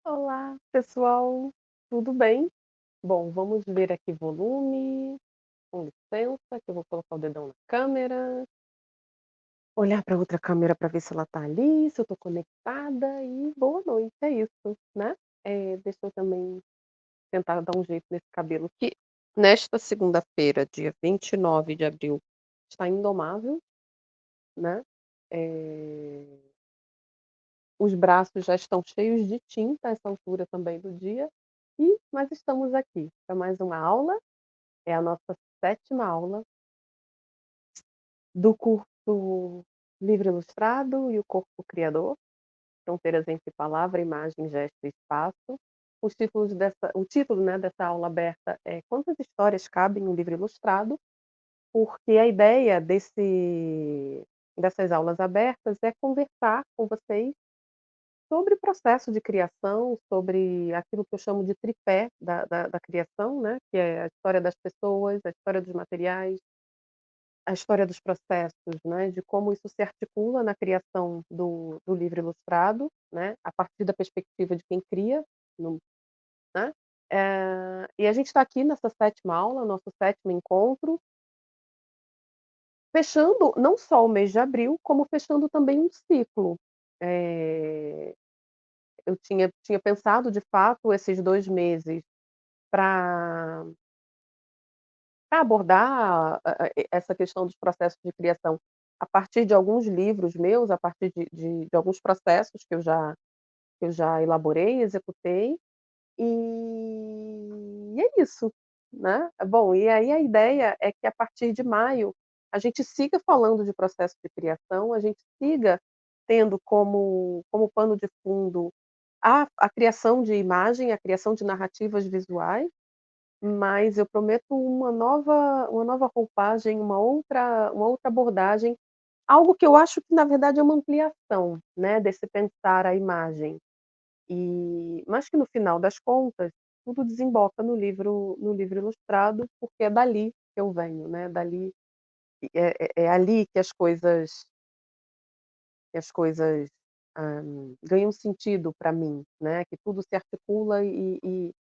Olá, pessoal, tudo bem? Bom, vamos ver aqui volume, com licença, que eu vou colocar o dedão na câmera, olhar para outra câmera para ver se ela tá ali, se eu tô conectada e boa noite, é isso, né? Deixa eu também tentar dar um jeito nesse cabelo que nesta segunda-feira, dia 29 de abril, está indomável, né? Eh, os braços já estão cheios de tinta a essa altura também do dia, mas estamos aqui para mais uma aula. É a nossa sétima aula do curso Livro Ilustrado e o Corpo Criador, Fronteiras entre Palavra, Imagem, Gesto e Espaço. O título, né, dessa aula aberta é Quantas histórias cabem em um livro ilustrado? Porque a ideia dessas aulas abertas é conversar com vocês sobre o processo de criação, sobre aquilo que eu chamo de tripé da criação, né, que é a história das pessoas, a história dos materiais, a história dos processos, né, de como isso se articula na criação do livro ilustrado, né, a partir da perspectiva de quem cria, no né. E a gente está aqui nessa sétima aula, nosso sétimo encontro, fechando não só o mês de abril, como fechando também um ciclo. Eh, eu tinha pensado, de fato, esses 2 meses para abordar essa questão dos processos de criação a partir de alguns livros meus, a partir de alguns processos que eu já elaborei, executei, e é isso, né. Bom, e aí a ideia é que a partir de maio, a gente siga falando de processo de criação, a gente siga tendo como pano de fundo a criação de imagem, a criação de narrativas visuais, mas eu prometo uma nova roupagem, uma outra abordagem, algo que eu acho que na verdade é uma ampliação, né, desse pensar a imagem. Mas que no final das contas, tudo desemboca no livro ilustrado, porque é dali que eu venho, né, dali é ali que as coisas, ganham sentido para mim, né, que tudo se articula e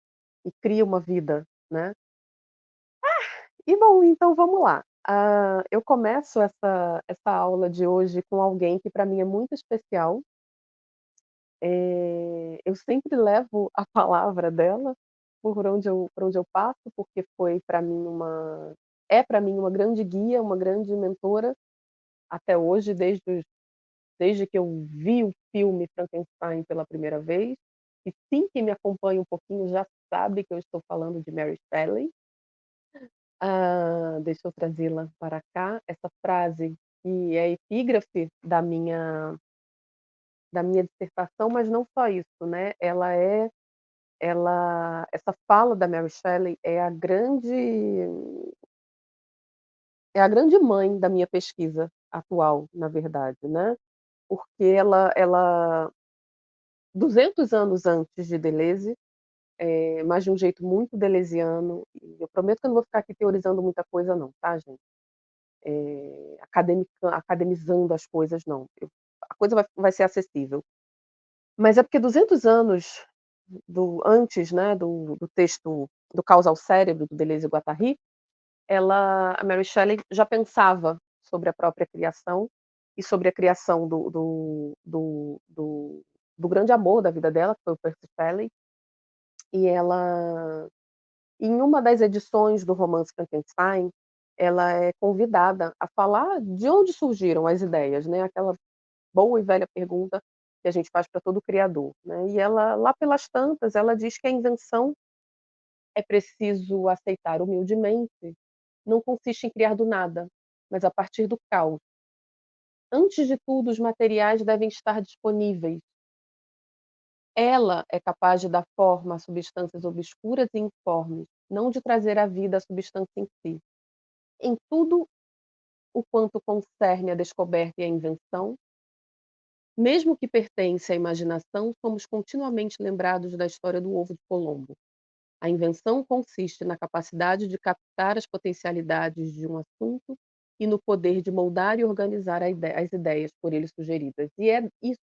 cria uma vida, né. E bom, então vamos lá. Eu começo essa aula de hoje com alguém que para mim é muito especial. Eu sempre levo a palavra dela por onde eu passo, porque foi para mim uma é para mim uma grande guia, uma grande mentora, até hoje, desde que eu vi o filme Frankenstein pela primeira vez, e sim, quem me acompanha um pouquinho já sabe que eu estou falando de Mary Shelley. Deixa eu trazê-la para cá, essa frase que é epígrafe da minha dissertação, mas não só isso, né, essa fala da Mary Shelley é a grande mãe da minha pesquisa atual, na verdade, né, porque ela 200 anos antes de Deleuze, mas de um jeito muito deleuziano, e eu prometo que eu não vou ficar aqui teorizando muita coisa não, tá, gente? Academizando as coisas não, a coisa vai ser acessível. Mas é porque 200 anos do antes, né, do texto do Caos ao Cérebro, do Deleuze e Guattari, a Mary Shelley já pensava sobre a própria criação e sobre a criação do grande amor da vida dela, que foi o Percy Shelley, e em uma das edições do romance Frankenstein, ela é convidada a falar de onde surgiram as ideias, né, aquela boa e velha pergunta que a gente faz para todo criador, né, e ela, lá pelas tantas, ela diz que a invenção, é preciso aceitar humildemente, não consiste em criar do nada, mas a partir do caos. Antes de tudo, os materiais devem estar disponíveis. Ela é capaz de dar forma a substâncias obscuras e informes, não de trazer à vida a substância em si. Em tudo o quanto concerne a descoberta e a invenção, mesmo que pertence à imaginação, somos continuamente lembrados da história do ovo de Colombo. A invenção consiste na capacidade de captar as potencialidades de um assunto e no poder de moldar e organizar as ideias por ele sugeridas. E é isso,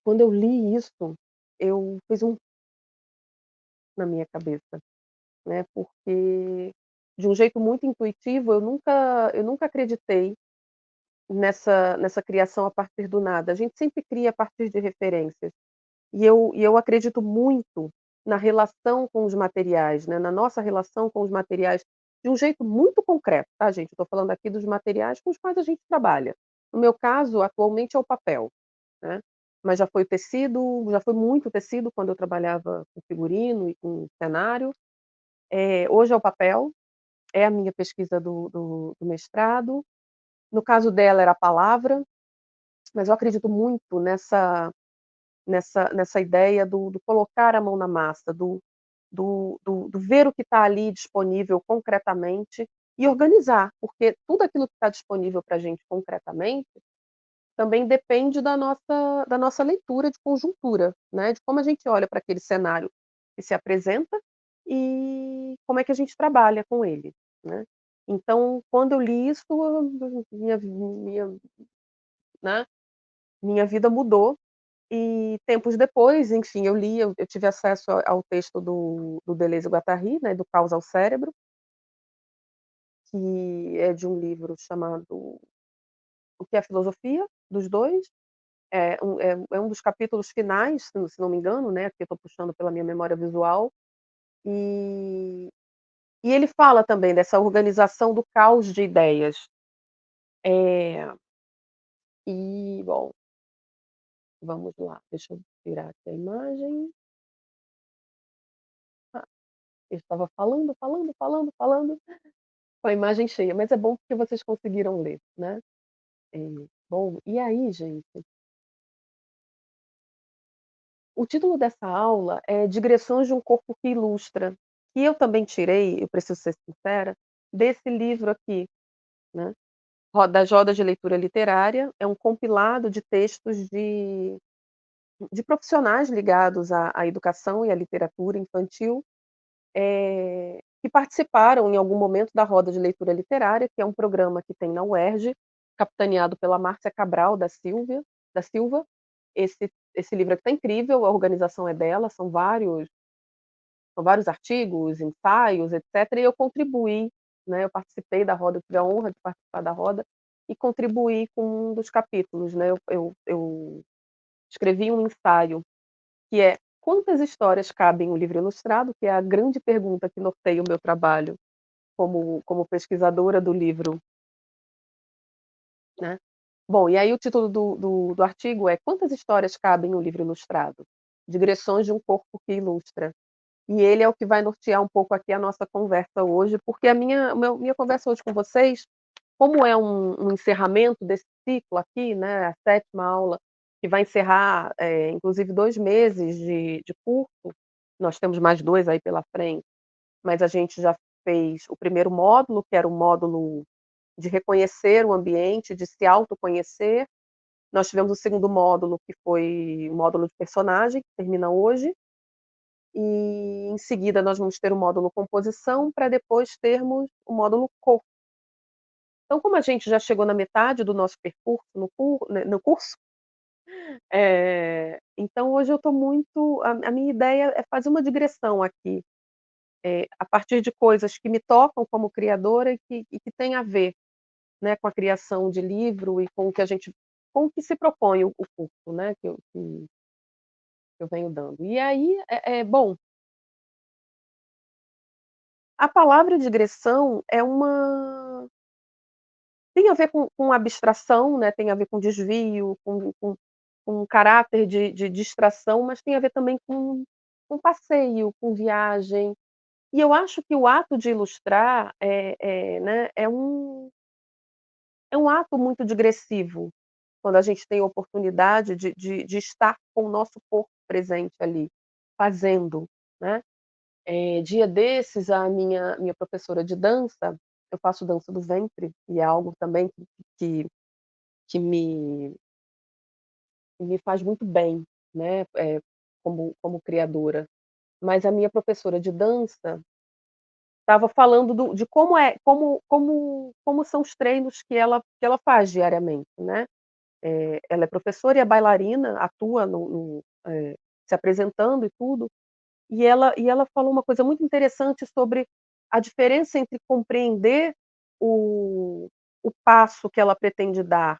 quando eu li isso, eu fiz um na minha cabeça, né, porque de um jeito muito intuitivo eu nunca acreditei nessa criação a partir do nada, a gente sempre cria a partir de referências. E eu acredito muito na relação com os materiais, né, na nossa relação com os materiais, de um jeito muito concreto, tá gente, eu tô falando aqui dos materiais com os quais a gente trabalha. No meu caso, atualmente, é o papel, né, mas já foi o tecido, já foi muito tecido quando eu trabalhava com figurino e com cenário. Hoje é o papel, é a minha pesquisa do mestrado. No caso dela era a palavra, mas eu acredito muito nessa ideia do colocar a mão na massa, do ver o que está ali disponível concretamente e organizar, porque tudo aquilo que está disponível para a gente concretamente, também depende da nossa leitura de conjuntura, né, de como a gente olha para aquele cenário que se apresenta e como é que a gente trabalha com ele, né. Então, quando eu li isso, né, minha vida mudou. E tempos depois, enfim, eu tive acesso ao texto do Deleuze e Guattari, né, do Caos ao Cérebro, que é de um livro chamado O que é Filosofia, dos 2. É um dos capítulos finais, se não me engano, né, aqui eu estou puxando pela minha memória visual, e e ele fala também dessa organização do caos de ideias. Eh, bom, vamos lá, deixa eu tirar aqui a imagem. Ah, eu estava falando, falando, falando, falando, com a imagem cheia, mas é bom porque vocês conseguiram ler, né. Bom, e aí gente, o título dessa aula é Digressões de um corpo que ilustra, que eu também tirei, eu preciso ser sincera, desse livro aqui, né, das rodas de leitura literária, é um compilado de textos de profissionais ligados à educação e à literatura infantil, que participaram em algum momento da roda de leitura literária, que é um programa que tem na UERJ, capitaneado pela Márcia Cabral da Silva. Esse livro aqui tá incrível, a organização é dela, são vários artigos, ensaios, etcétera, e eu contribuí, né, eu participei da roda, eu tive a honra de participar da roda e contribuí com um dos capítulos, né, eu escrevi um ensaio que é: "Quantas histórias cabem em um livro ilustrado?", que é a grande pergunta que norteia o meu trabalho como pesquisadora do livro, né. Bom, e aí o título do artigo é: "Quantas histórias cabem em um livro ilustrado? Digressões de um corpo que ilustra". E ele é o que vai nortear um pouco aqui a nossa conversa hoje, porque minha conversa hoje com vocês, como é um encerramento desse ciclo aqui, né, a 7ª aula, que vai encerrar, inclusive 2 meses de curso, nós temos mais 2 aí pela frente, mas a gente já fez o primeiro módulo, que era o módulo de reconhecer o ambiente, de se autoconhecer. Nós tivemos o segundo módulo, que foi o módulo de personagem, que termina hoje, e em seguida nós vamos ter o módulo composição, para depois termos o módulo corpo. Então, como a gente já chegou na metade do nosso percurso no curso, então hoje eu estou muito a minha ideia é fazer uma digressão aqui, a partir de coisas que me tocam como criadora e que tem a ver, né, com a criação de livro e com o que se propõe o curso, né, que eu venho dando. E aí, bom, a palavra digressão tem a ver com abstração, né, tem a ver com desvio, com caráter de distração, mas tem a ver também com passeio, com viagem. E eu acho que o ato de ilustrar, né, é um ato muito digressivo, quando a gente tem a oportunidade de estar com o nosso corpo presente ali, fazendo, né. Dia desses, a minha professora de dança, eu faço dança do ventre, e é algo também que que me faz muito bem, né, como criadora. Mas a minha professora de dança estava falando de como são os treinos que ela faz diariamente, né. Ela é professora e é bailarina, atua se apresentando e tudo, e ela falou uma coisa muito interessante sobre a diferença entre compreender o o passo que ela pretende dar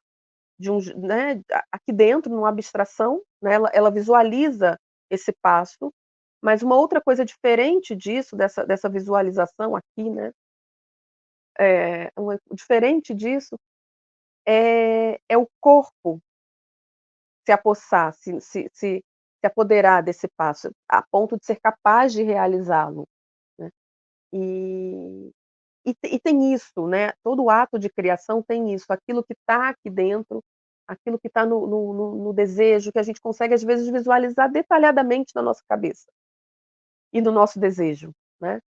de um j né, aqui dentro, numa abstração, né, ela visualiza esse passo, mas uma outra coisa diferente disso, dessa visualização aqui, né, uma diferente disso, é o corpo se apossar, se apoderar desse passo, a ponto de ser capaz de realizá-lo, né. E e tem isso, né, todo ato de criação tem isso, aquilo que está aqui dentro, aquilo que está no desejo, que a gente consegue às vezes visualizar detalhadamente na nossa cabeça, e no nosso desejo, né,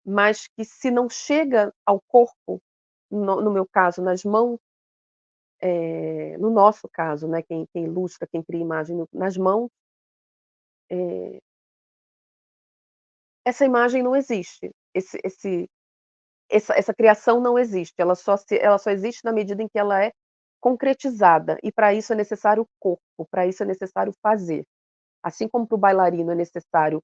mas que se não chega ao corpo, no meu caso, nas mãos, no nosso caso, né, quem ilustra, quem cria imagem nas mãos, eh, essa imagem não existe, essa criação não existe, ela só existe na medida em que ela é concretizada, e para isso é necessário o corpo, para isso é necessário fazer. Assim como para o bailarino é necessário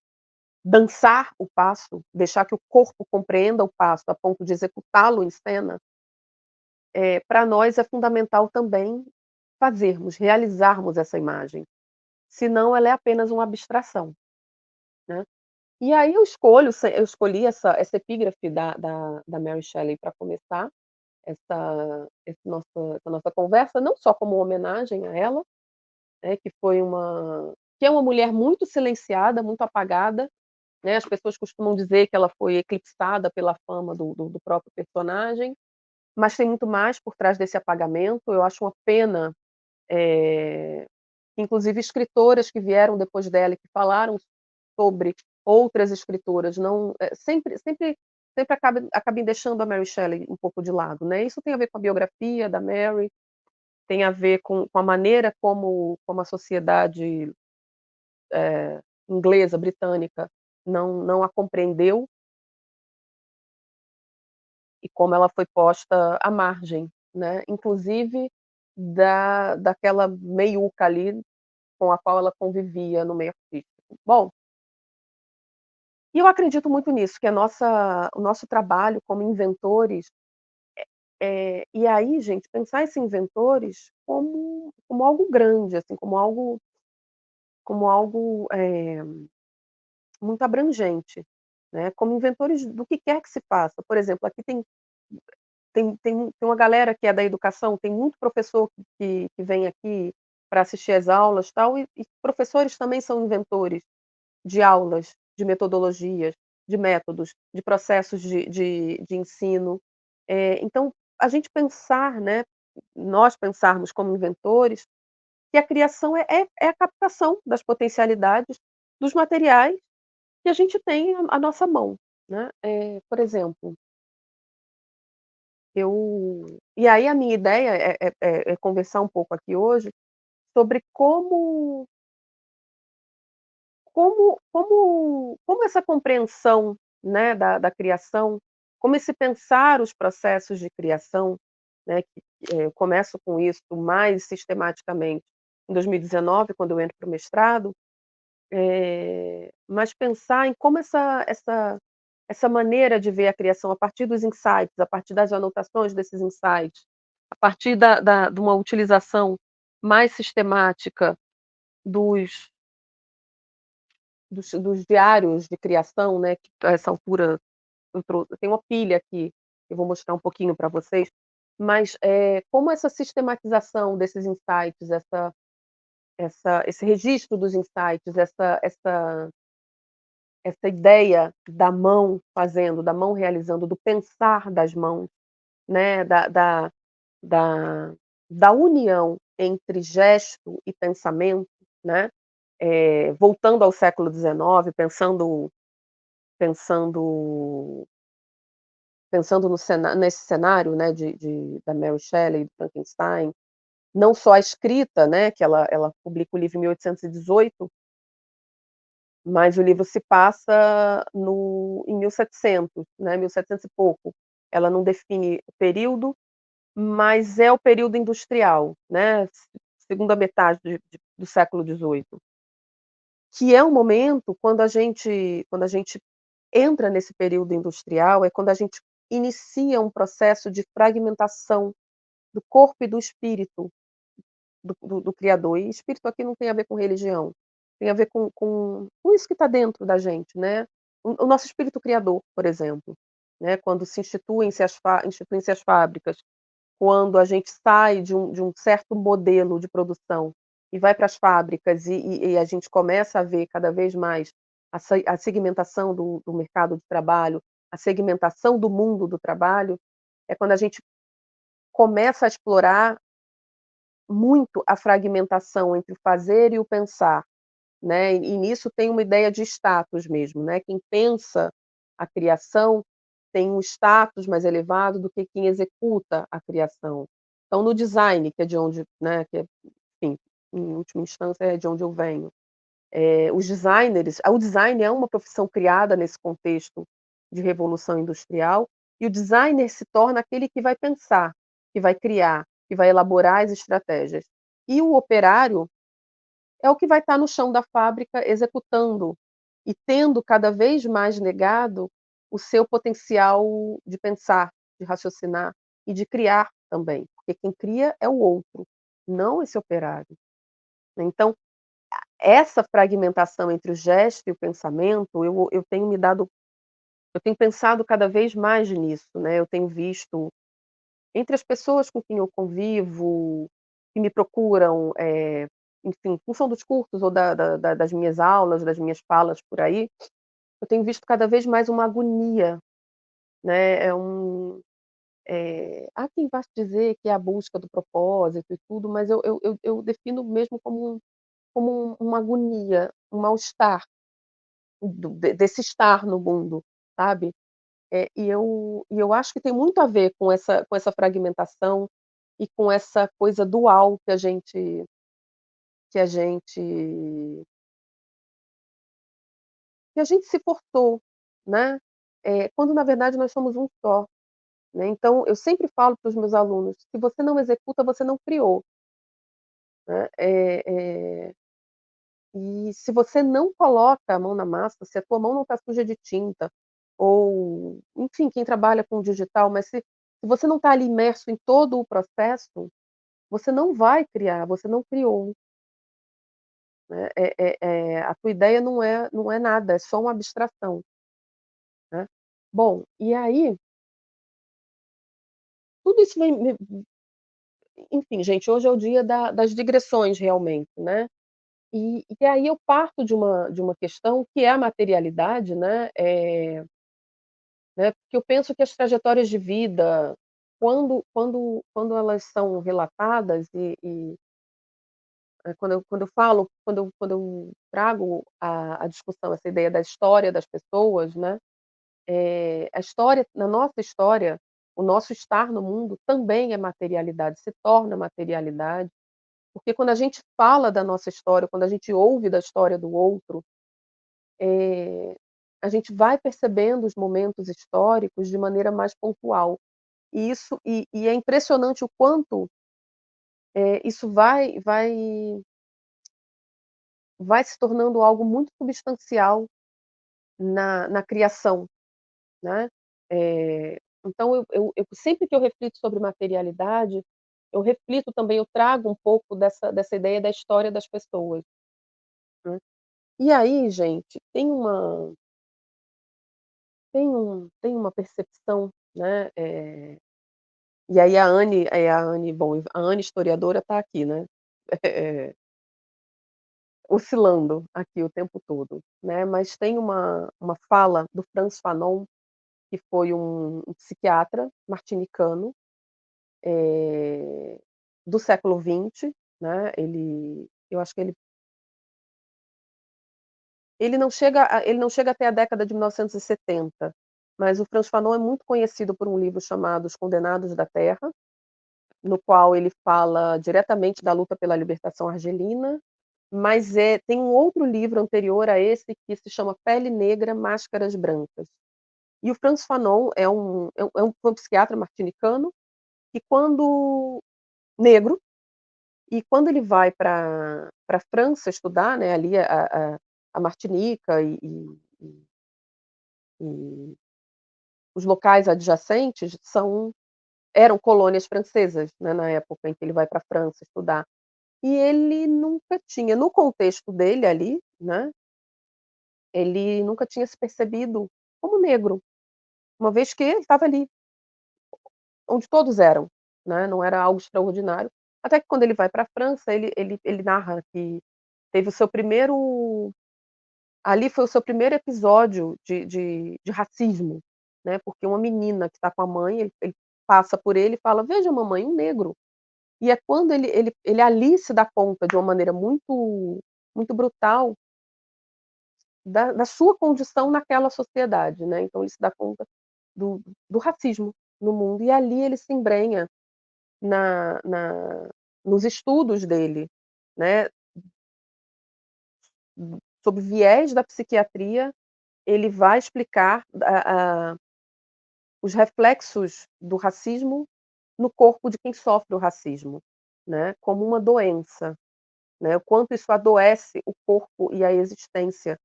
dançar o passo, deixar que o corpo compreenda o passo a ponto de executá-lo em cena, para nós é fundamental também fazermos, realizarmos essa imagem, senão ela é apenas uma abstração, né. E aí eu escolhi essa epígrafe da Mary Shelley para começar essa nossa conversa, não só como homenagem a ela, né, que é uma mulher muito silenciada, muito apagada, né, as pessoas costumam dizer que ela foi eclipsada pela fama do próprio personagem, mas tem muito mais por trás desse apagamento. Eu acho uma pena, eh, inclusive escritoras que vieram depois dela e que falaram sobre outras escritoras não, sempre acabem deixando a Mary Shelley um pouco de lado, né. Isso tem a ver com a biografia da Mary, tem a ver com a maneira como a sociedade, inglesa, britânica, não a compreendeu, e como ela foi posta à margem, né, inclusive daquela meiuca ali com a qual ela convivia no meio artístico. Bom, e eu acredito muito nisso, que o nosso trabalho como inventores, e aí, gente, pensar esses inventores como algo grande, assim, como algo, muito abrangente, né, como inventores do que quer que se faça. Por exemplo, aqui tem uma galera que é da educação, tem muito professor que vem aqui para assistir às aulas, tal, e professores também são inventores de aulas, de metodologias, de métodos, de processos de ensino. Então, a gente pensar, né, nós pensarmos como inventores, que a criação é a captação das potencialidades dos materiais que a gente tem à nossa mão, né. Por exemplo, e aí a minha ideia é conversar um pouco aqui hoje sobre como essa compreensão, né, da criação, como esse pensar os processos de criação, né, eu começo com isso mais sistematicamente em 2019, quando eu entro para o mestrado, mas pensar em como essa maneira de ver a criação a partir dos insights, a partir das anotações desses insights, a partir de uma utilização mais sistemática dos dos diários de criação, né, que a essa altura eu tenho uma pilha aqui, eu vou mostrar um pouquinho para vocês, mas, como essa sistematização desses insights, esse registro dos insights, essa ideia da mão fazendo, da mão realizando, do pensar das mãos, né, da da união entre gesto e pensamento, né, voltando ao século XIX, pensando pensando nesse cenário, né, da Mary Shelley, do Frankenstein, não só a escrita, né, que ela publica o livro em 1818, mas o livro se passa no em 1700, né, 1700 e pouco. Ela não define o período, mas é o período industrial, né, segunda metade do século XVIII. que é um momento quando a gente entra nesse período industrial, é quando a gente inicia um processo de fragmentação do corpo e do espírito do criador. E espírito aqui não tem a ver com religião, tem a ver com isso que está dentro da gente, né. O nosso espírito criador, por exemplo, né, quando se instituem-se as fábricas, quando a gente sai de um certo modelo de produção e vai para as fábricas e a gente começa a ver cada vez mais a segmentação do mercado de trabalho, a segmentação do mundo do trabalho, é quando a gente começa a explorar muito a fragmentação entre o fazer e o pensar, né, e nisso tem uma ideia de status mesmo, né, quem pensa a criação tem um status mais elevado do que quem executa a criação. Então no design, que é de onde, né, que é, enfim, em última instância é de onde eu venho, os designers o design é uma profissão criada nesse contexto de revolução industrial, e o designer se torna aquele que vai pensar, que vai criar, que vai elaborar as estratégias. E o operário é o que vai estar no chão da fábrica executando e tendo cada vez mais negado o seu potencial de pensar, de raciocinar e de criar também, porque quem cria é o outro, não esse operário. Então, essa fragmentação entre o gesto e o pensamento, eu tenho pensado cada vez mais nisso, né, eu tenho visto entre as pessoas com quem eu convivo, que me procuram, enfim, em função dos cursos ou das minhas aulas, das minhas falas por aí, eu tenho visto cada vez mais uma agonia, né, há quem vá dizer que é a busca do propósito e tudo, mas eu defino mesmo como uma agonia, um mal-estar desse estar no mundo, sabe. E eu acho que tem muito a ver com essa fragmentação e com essa coisa dual que a gente se forçou, né, quando na verdade nós somos um só, né. Então eu sempre falo para os meus alunos: "Se você não executa, você não criou", né. E se você não coloca a mão na massa, se a tua mão não está suja de tinta, ou enfim, quem trabalha com digital, mas se você não está ali imerso em todo o processo, você não vai criar, você não criou, né. A tua ideia não é nada, é só uma abstração, né. Bom, e aí, tudo isso vem me enfim, gente, hoje é o dia das digressões realmente, né. E aí eu parto de uma questão que é a materialidade, né, porque eu penso que as trajetórias de vida, quando elas são relatadas quando eu trago a discussão, essa ideia da história das pessoas, né, a história na nossa história, o nosso estar no mundo também é materialidade, se torna materialidade, porque quando a gente fala da nossa história, quando a gente ouve da história do outro, eh, a gente vai percebendo os momentos históricos de maneira mais pontual. E é impressionante o quanto, isso vai se tornando algo muito substancial na criação, né. Então eu sempre que eu reflito sobre materialidade, eu reflito também, eu trago um pouco dessa ideia da história das pessoas, né. E aí, gente, tem uma percepção, né, e aí a Anne, bom, a Anne historiadora está aqui, né, oscilando aqui o tempo todo, né, mas tem uma fala do Frantz Fanon, que foi um psiquiatra martinicano, eh, do século XX, né, eu acho que ele não chega até a década de 1970, mas o Frantz Fanon é muito conhecido por um livro chamado Os Condenados da Terra, no qual ele fala diretamente da luta pela libertação argelina, mas tem um outro livro anterior a esse que se chama Pele Negra, Máscaras Brancas. E o Frantz Fanon foi um psiquiatra martinicano que quando negro, e quando ele vai para a França estudar, né, ali a Martinica e os locais adjacentes eram colônias francesas, né, na época em que ele vai pra França estudar. E ele nunca tinha no contexto dele ali, né, ele nunca tinha se percebido como negro, uma vez que ele estava ali, onde todos eram, né, não era algo extraordinário. Até que quando ele vai pra França, ele narra que teve o seu primeiro ali foi o seu primeiro episódio de racismo, né, porque uma menina que está com a mãe, ele passa por ele e fala: "Veja mamãe, um negro". E é quando ele ali se dá conta de uma maneira muito brutal da sua condição naquela sociedade, né, então ele se dá conta do racismo no mundo, e ali ele se embrenha na nos estudos dele, né, sob viés da psiquiatria, ele vai explicar os reflexos do racismo no corpo de quem sofre o racismo, né, como uma doença, né, o quanto isso adoece o corpo e a existência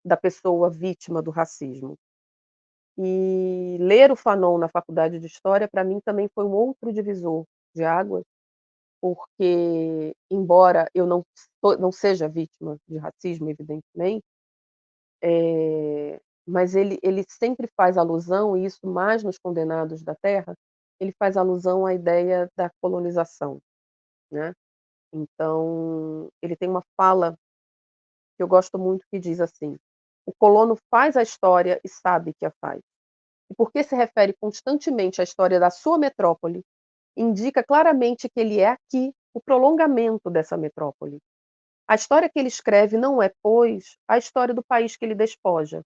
da pessoa vítima do racismo. E ler o Fanon na faculdade de História, para mim, também foi um outro divisor de águas, porque, embora eu não seja vítima de racismo, evidentemente, mas ele sempre faz alusão, e isso mais nos Condenados da Terra, ele faz alusão à ideia da colonização, né. Então, ele tem uma fala que eu gosto muito, que diz assim: "O colono faz a história e sabe que a faz. E porque se refere constantemente à história da sua metrópole, indica claramente que ele é aqui o prolongamento dessa metrópole. A história que ele escreve não é, pois, a história do país que ele despoja,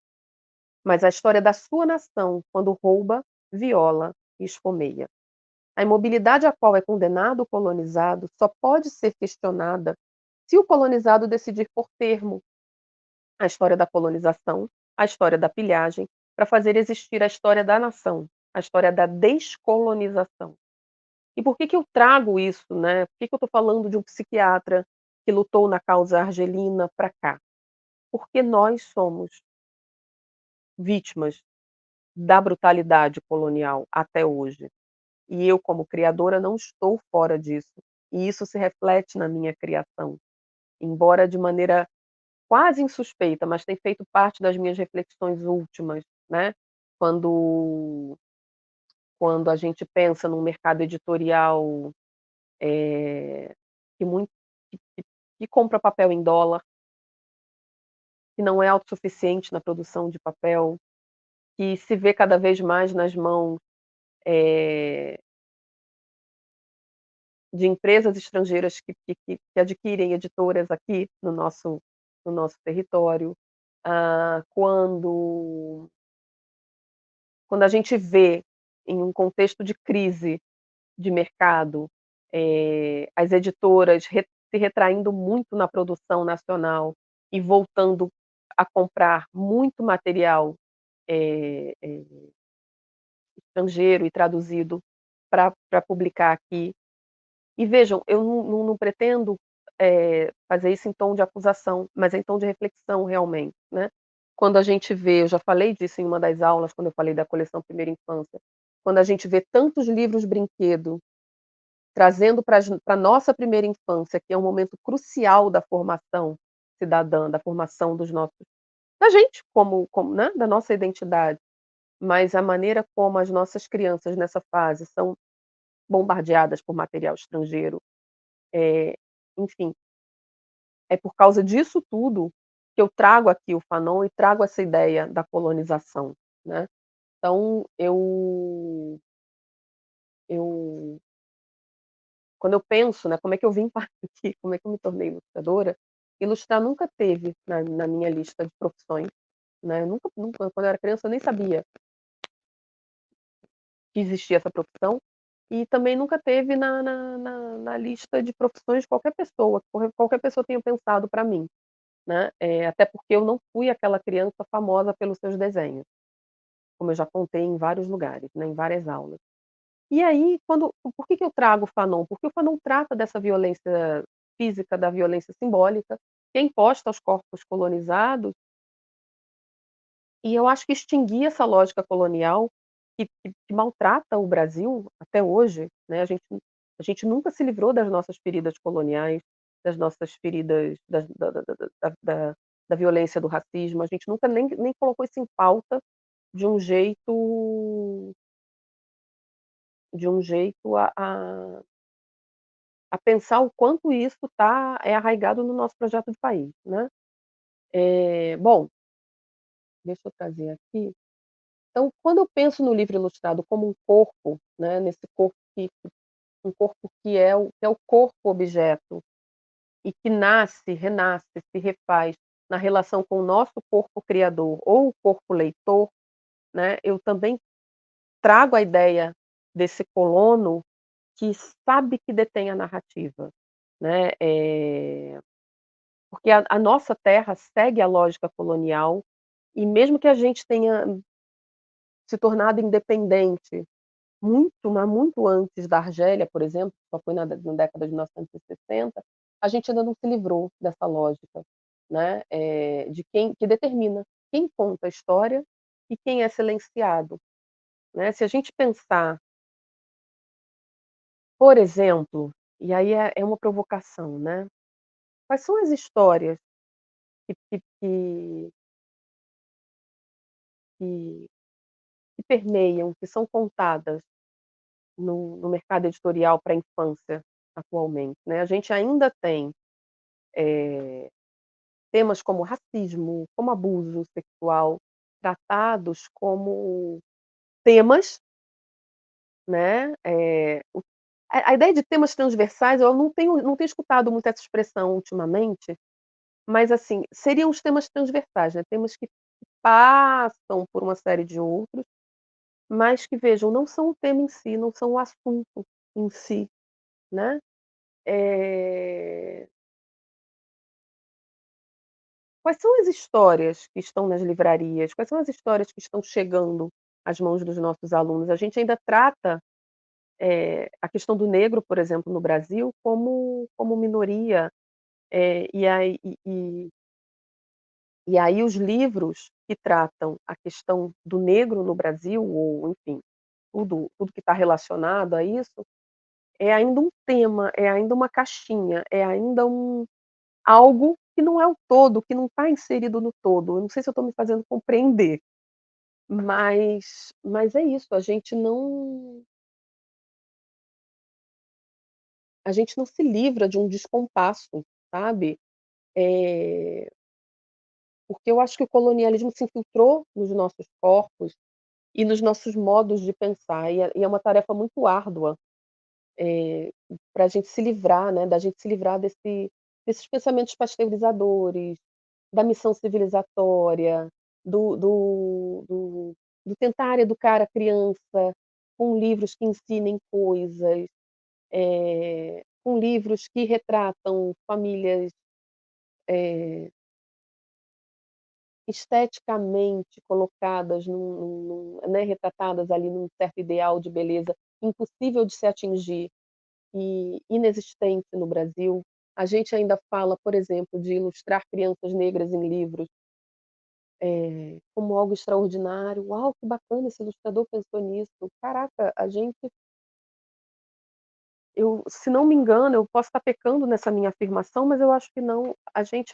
mas a história da sua nação quando rouba, viola e esfomeia. A imobilidade a qual é condenado o colonizado só pode ser questionada se o colonizado decidir por termo a história da colonização, a história da pilhagem, para fazer existir a história da nação, a história da descolonização. E por que que eu trago isso, né? Por que que eu estou falando de um psiquiatra que lutou na causa argelina para cá? Porque nós somos vítimas da brutalidade colonial até hoje. E eu, como criadora, não estou fora disso. E isso se reflete na minha criação, embora de maneira quase insuspeita, mas tem feito parte das minhas reflexões últimas, né. Quando quando a gente pensa num mercado editorial, eh, que muito que compra papel em dólar, que não é autossuficiente na produção de papel, que se vê cada vez mais nas mãos, eh, de empresas estrangeiras que adquirem editoras aqui no nosso território. Quando a gente vê, em um contexto de crise de mercado, as editoras se retraindo muito na produção nacional e voltando a comprar muito material, estrangeiro e traduzido para publicar aqui. E vejam, eu não pretendo, fazer isso em tom de acusação, mas em tom de reflexão realmente, né. Quando a gente vê, eu já falei disso em uma das aulas, quando eu falei da coleção Primeira Infância, quando a gente vê tantos livros brinquedo trazendo para a nossa primeira infância, que é um momento crucial da formação cidadã, da formação dos nossos da gente como, né, da nossa identidade, mas a maneira como as nossas crianças nessa fase são bombardeadas por material estrangeiro, eh, enfim, é por causa disso tudo que eu trago aqui o Fanon e trago essa ideia da colonização, né. Então eu quando eu penso, né, como é que eu vim parar aqui, como é que eu me tornei ilustradora, ilustrar nunca teve na minha lista de profissões, né, eu nunca quando eu era criança eu nem sabia que existia essa profissão, e também nunca teve na lista de profissões de qualquer pessoa, que qualquer pessoa tenha pensado para mim, né, até porque eu não fui aquela criança famosa pelos seus desenhos, como eu já contei em vários lugares, né, em várias aulas. E aí, por que que eu trago o Fanon? Porque o Fanon trata dessa violência física, da violência simbólica, que é imposta aos corpos colonizados, e eu acho que extinguir essa lógica colonial que maltrata o Brasil até hoje, né, a gente nunca se livrou das nossas feridas coloniais, das nossas feridas da violência do racismo, a gente nunca nem colocou isso em pauta de um jeito a pensar o quanto isso é arraigado no nosso projeto de país, né. Bom, deixa eu trazer aqui. Então, quando eu penso no livro ilustrado como um corpo, né, nesse corpo um corpo que é o corpo objeto e que nasce, renasce, se refaz na relação com o nosso corpo criador ou o corpo leitor, né, eu também trago a ideia desse colono que sabe que detém a narrativa, né, porque a nossa terra segue a lógica colonial e mesmo que a gente tenha se tornado independente mas muito antes da Argélia, por exemplo, que só foi na década de 1960, a gente ainda não se livrou dessa lógica, né, de quem que determina quem conta a história e quem é silenciado, né. Se a gente pensar, por exemplo, e aí é uma provocação, né, quais são as histórias que que que permeiam, que são contadas no mercado editorial para a infância atualmente, né. A gente ainda tem, eh, temas como racismo, como abuso sexual, tratados como temas, né, a ideia de temas transversais eu não tenho escutado muito essa expressão ultimamente, mas, assim, seriam os temas transversais, né, temas que passam por uma série de outros, mas que vejam, não são o tema em si, não são o assunto em si, né. Eh Quais são as histórias que estão nas livrarias? Quais são as histórias que estão chegando às mãos dos nossos alunos? A gente ainda trata, a questão do negro, por exemplo, no Brasil, como minoria, e aí os livros que tratam a questão do negro no Brasil ou, enfim, tudo que está relacionado a isso, é ainda um tema, é ainda uma caixinha, é ainda algo que não é o todo, que não está inserido no todo. Eu não sei se eu estou me fazendo compreender. Mas é isso, a gente não se livra de um descompasso, sabe, eh, porque eu acho que o colonialismo se infiltrou nos nossos corpos e nos nossos modos de pensar, e é uma tarefa muito árdua, pra gente se livrar, né, da gente se livrar desses pensamentos pasteurizadores, da missão civilizatória, do tentar educar a criança com livros que ensinem coisas. Com livros que retratam famílias, eh, esteticamente colocadas né, retratadas ali num certo ideal de beleza impossível de se atingir e inexistente no Brasil. A gente ainda fala, por exemplo, de ilustrar crianças negras em livros, como algo extraordinário. "Uau, que bacana, esse ilustrador pensou nisso". Caraca, se não me engano, eu posso estar pecando nessa minha afirmação, mas eu acho que não. A gente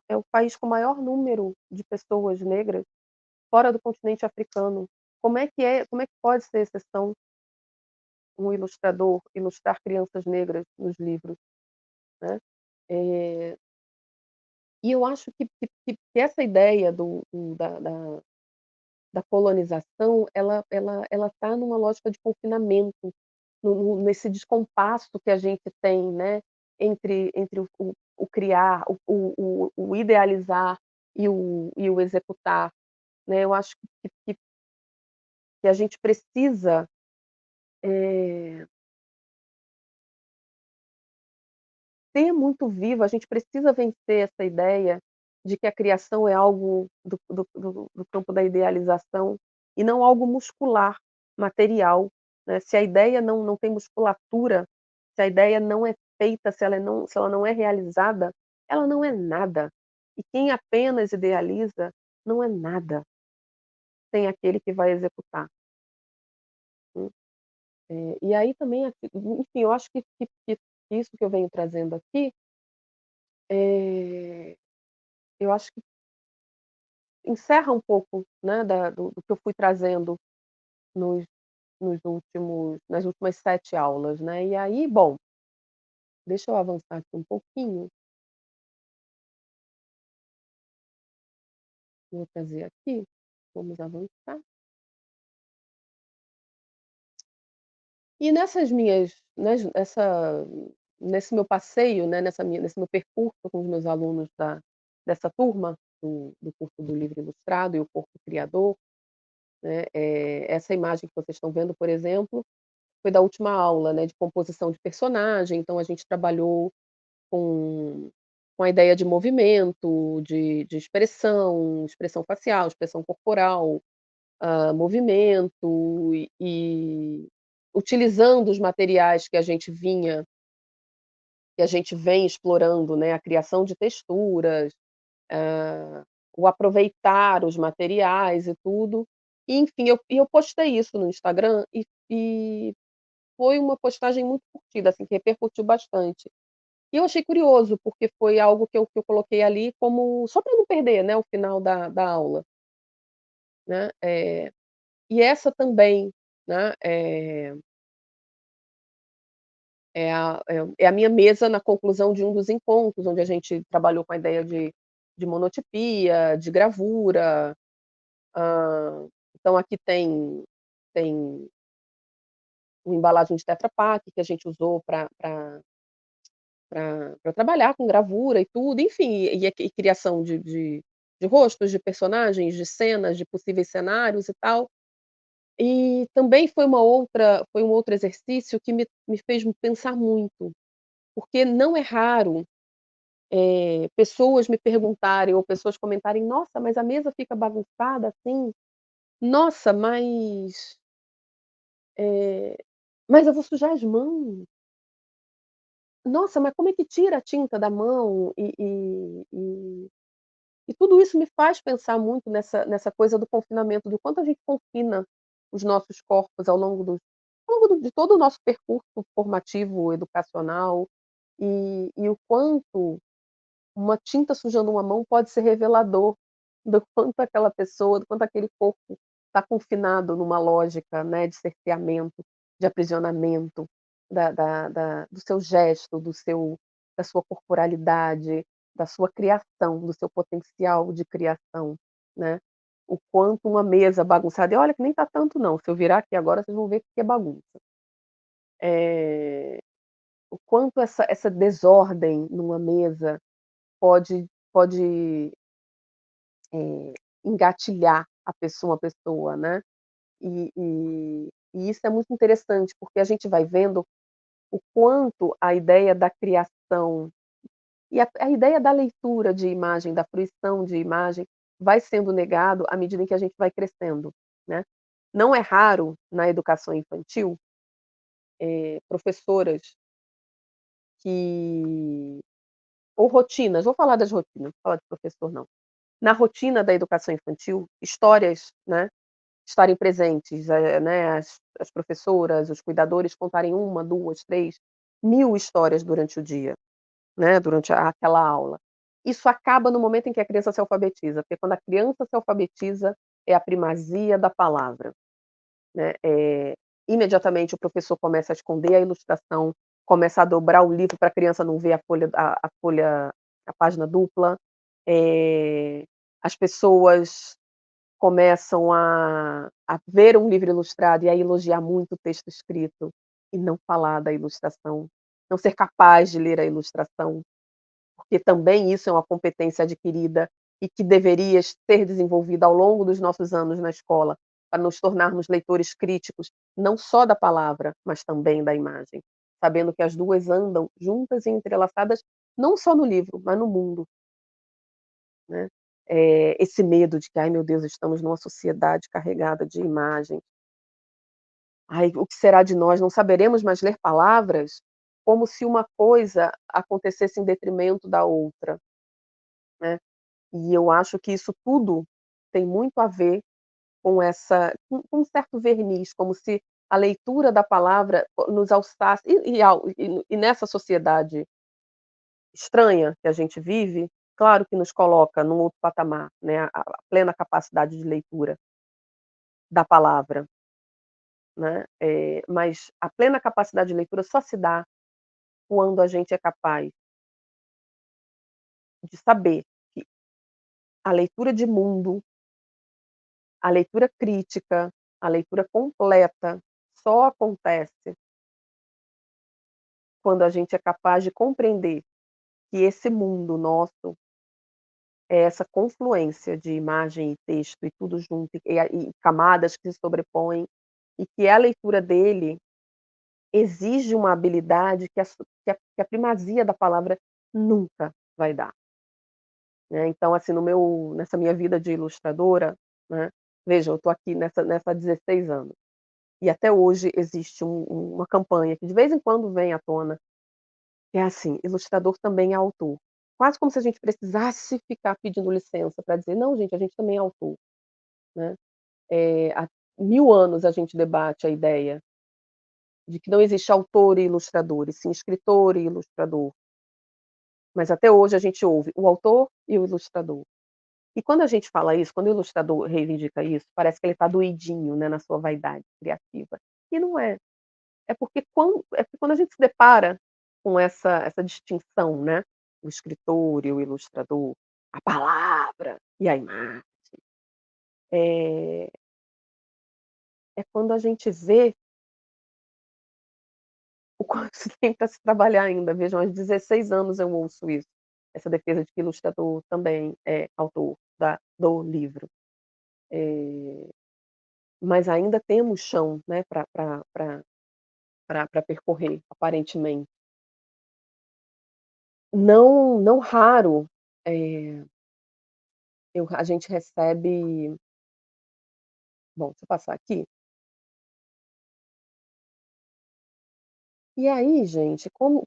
é o país com o maior número de pessoas negras fora do continente africano. Como é que pode ser exceção um ilustrador ilustrar crianças negras nos livros, né? Eh, e eu acho que essa ideia da colonização, ela está numa lógica de confinamento, nesse descompasso que a gente tem, né, entre o criar, o idealizar e o executar, né. Eu acho que a gente precisa, eh, ter muito vivo, a gente precisa vencer essa ideia de que a criação é algo do campo da idealização e não algo muscular, material, né. Se a ideia não tem musculatura, se a ideia não é feita, se ela não é realizada, ela não é nada. E quem apenas idealiza não é nada sem aquele que vai executar, hum. E aí também, enfim, eu acho que isso que eu venho trazendo aqui, eh, eu acho que encerra um pouco, né, do que eu fui trazendo nos nas últimas 7 aulas, né. E aí, bom, deixa eu avançar aqui um pouquinho, vou trazer aqui, vamos avançar. E nessas minhas nesse meu passeio, né, nesse meu percurso com os meus alunos dessa turma do curso do Livro Ilustrado e o Corpo Criador, né, essa imagem que vocês estão vendo, por exemplo, foi da última aula, né, de composição de personagem, então a gente trabalhou com com a ideia de movimento, de expressão facial, expressão corporal, movimento e utilizando os materiais que a gente vem explorando, né, a criação de texturas, o aproveitar os materiais e tudo. E enfim, eu postei isso no Instagram e foi uma postagem muito curtida, assim, que repercutiu bastante. E eu achei curioso, porque foi algo que eu coloquei ali como só para não perder, né, o final da aula, né. E essa também, né, é a minha mesa na conclusão de um dos encontros, onde a gente trabalhou com a ideia de monotipia, de gravura. Então aqui tem uma embalagem de Tetra Pak que a gente usou para trabalhar com gravura e tudo, enfim, e criação de rostos, de personagens, de cenas, de possíveis cenários e tal. E também foi um outro exercício que me fez pensar muito, porque não é raro, pessoas me perguntarem ou pessoas comentarem: "Nossa, mas a mesa fica bagunçada assim? Nossa, eh, mas eu vou sujar as mãos. Nossa, mas como é que tira a tinta da mão?" E tudo isso me faz pensar muito nessa coisa do confinamento, do quanto a gente confina os nossos corpos ao longo de todo o nosso percurso formativo, educacional, e o quanto uma tinta sujando uma mão pode ser revelador do quanto aquela pessoa, do quanto aquele corpo está confinado numa lógica, né, de cerceamento, de aprisionamento do seu gesto, da sua corporalidade, da sua criação, do seu potencial de criação, né. O quanto uma mesa bagunçada, e olha que nem tá tanto não, se eu virar aqui agora vocês vão ver que é bagunça. O quanto essa desordem numa mesa pode, engatilhar uma pessoa, né. E isso é muito interessante, porque a gente vai vendo o quanto a ideia da criação e a ideia da leitura de imagem, da fruição de imagem, vai sendo negado à medida em que a gente vai crescendo, né. Não é raro na educação infantil, professoras que ou rotinas, vou falar das rotinas, não vou falar de professor não. Na rotina da educação infantil, histórias, né, estarem presentes, né, as professoras, os cuidadores contarem uma, 2, 3, 1000 histórias durante o dia, né, durante aquela aula. Isso acaba no momento em que a criança se alfabetiza, porque quando a criança se alfabetiza, é a primazia da palavra, né, imediatamente o professor começa a esconder a ilustração, começa a dobrar o livro para a criança não ver a página dupla, as pessoas começam a ver um livro ilustrado e a elogiar muito o texto escrito, e não falar da ilustração, não ser capaz de ler a ilustração, porque também isso é uma competência adquirida e que deveria ser desenvolvida ao longo dos nossos anos na escola, para nos tornarmos leitores críticos, não só da palavra, mas também da imagem, sabendo que as 2 andam juntas e entrelaçadas, não só no livro, mas no mundo, né. Esse medo de que: "Ai meu Deus, estamos numa sociedade carregada de imagens. Ai, o que será de nós? Não saberemos mais ler palavras?", como se uma coisa acontecesse em detrimento da outra. né. E eu acho que isso tudo tem muito a ver com essa com um certo verniz, como se a leitura da palavra nos alçasse e nessa sociedade estranha que a gente vive, claro que nos coloca num outro patamar, né, a plena capacidade de leitura da palavra, né, mas a plena capacidade de leitura só se dá quando a gente é capaz de saber que a leitura de mundo, a leitura crítica, a leitura completa, só acontece quando a gente é capaz de compreender que esse mundo nosso é essa confluência de imagem e texto e tudo junto, e camadas que se sobrepõem, e que a leitura dele exige uma habilidade que a primazia da palavra nunca vai dar, né. Então, assim, no meu nessa minha vida de ilustradora, né, veja, eu estou aqui nessa há 16 anos, e até hoje existe uma campanha que de vez em quando vem à tona, que é assim: ilustrador também é autor. Quase como se a gente precisasse ficar pedindo licença para dizer: "Não, gente, a gente também é autor", né. Há 1000 anos a gente debate a ideia de que não existe autor e ilustrador, e sim escritor e ilustrador, mas até hoje a gente ouve o autor e o ilustrador. E quando a gente fala isso, quando o ilustrador reivindica isso, parece que ele está doidinho, né, na sua vaidade criativa, e não é. É porque quando a gente se depara com essa distinção, né, o escritor e o ilustrador, a palavra e a imagem, é é quando a gente vê o quanto tem para se trabalhar ainda. Vejam, há 16 anos eu ouço isso, essa defesa de que ilustrador também é autor do livro. Eh, mas ainda temos chão, né, para percorrer, aparentemente. Não raro, eh, a gente recebe, bom, deixa eu passar aqui. E aí, gente, como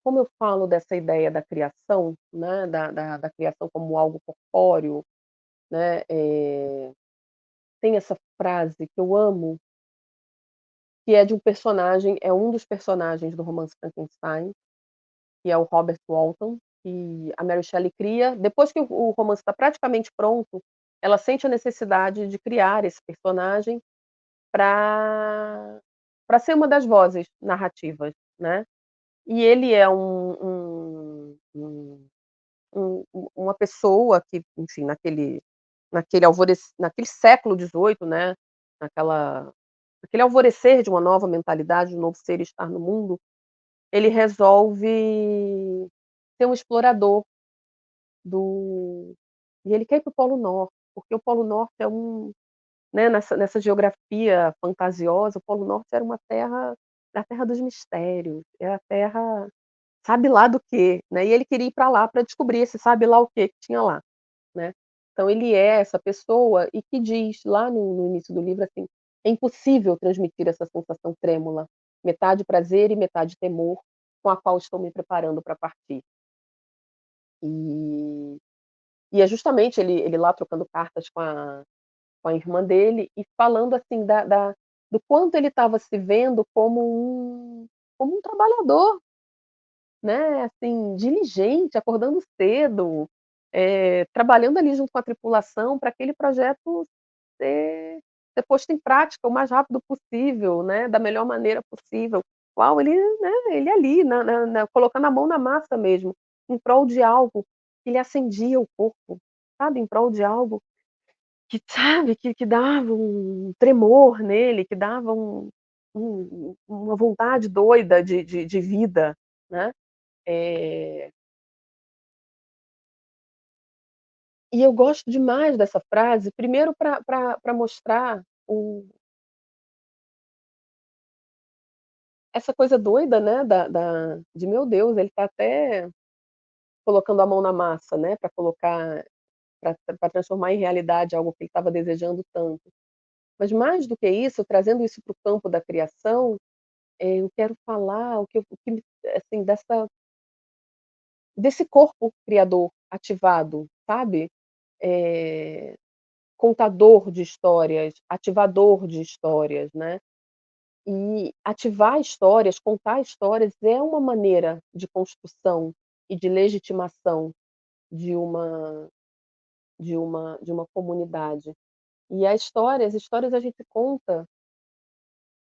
eu falo dessa ideia da criação, né, da criação como algo corpóreo, né, tem essa frase que eu amo, que é de um dos personagens do romance Frankenstein, que é o Robert Walton, e a Mary Shelley cria depois que o romance está praticamente pronto, ela sente a necessidade de criar esse personagem para ser uma das vozes narrativas, né. E ele é uma pessoa que, enfim, naquele século XVIII, né, naquela naquele alvorecer de uma nova mentalidade, de um novo ser estar no mundo, ele resolve ser um explorador do e ele quer ir para o Polo Norte, porque o Polo Norte é né, nessa geografia fantasiosa, o Polo Norte era uma terra, é a terra dos mistérios, é a terra sabe lá do quê, né, e ele queria ir para lá para descobrir esse sabe lá o quê que tinha lá, né. Então ele é essa pessoa e que diz lá no início do livro, assim: "É impossível transmitir essa sensação trêmula, metade prazer e metade temor, com a qual estou me preparando para partir". E é justamente ele lá trocando cartas com a irmã dele e falando, assim, do quanto ele estava se vendo como um trabalhador, né, assim, diligente, acordando cedo, trabalhando ali junto com a tripulação para aquele projeto ser posto em prática o mais rápido possível, né, da melhor maneira possível. Uau, ele, né, ele ali colocando a mão na massa mesmo, em prol de algo que lhe acendia o corpo, sabe, em prol de algo que, sabe, que dava um tremor nele, que dava uma vontade doida de vida, né. Eh, e eu gosto demais dessa frase, primeiro para mostrar essa coisa doida, né, de meu Deus, ele tá até colocando a mão na massa, né, para colocar para transformar em realidade algo que ele estava desejando tanto. Mas mais do que isso, trazendo isso para o campo da criação, eu quero falar o que me assim, desse corpo criador ativado, sabe? Eh, Contador de histórias, ativador de histórias, né. E ativar histórias, contar histórias é uma maneira de construção e de legitimação de uma comunidade. E as histórias a gente conta,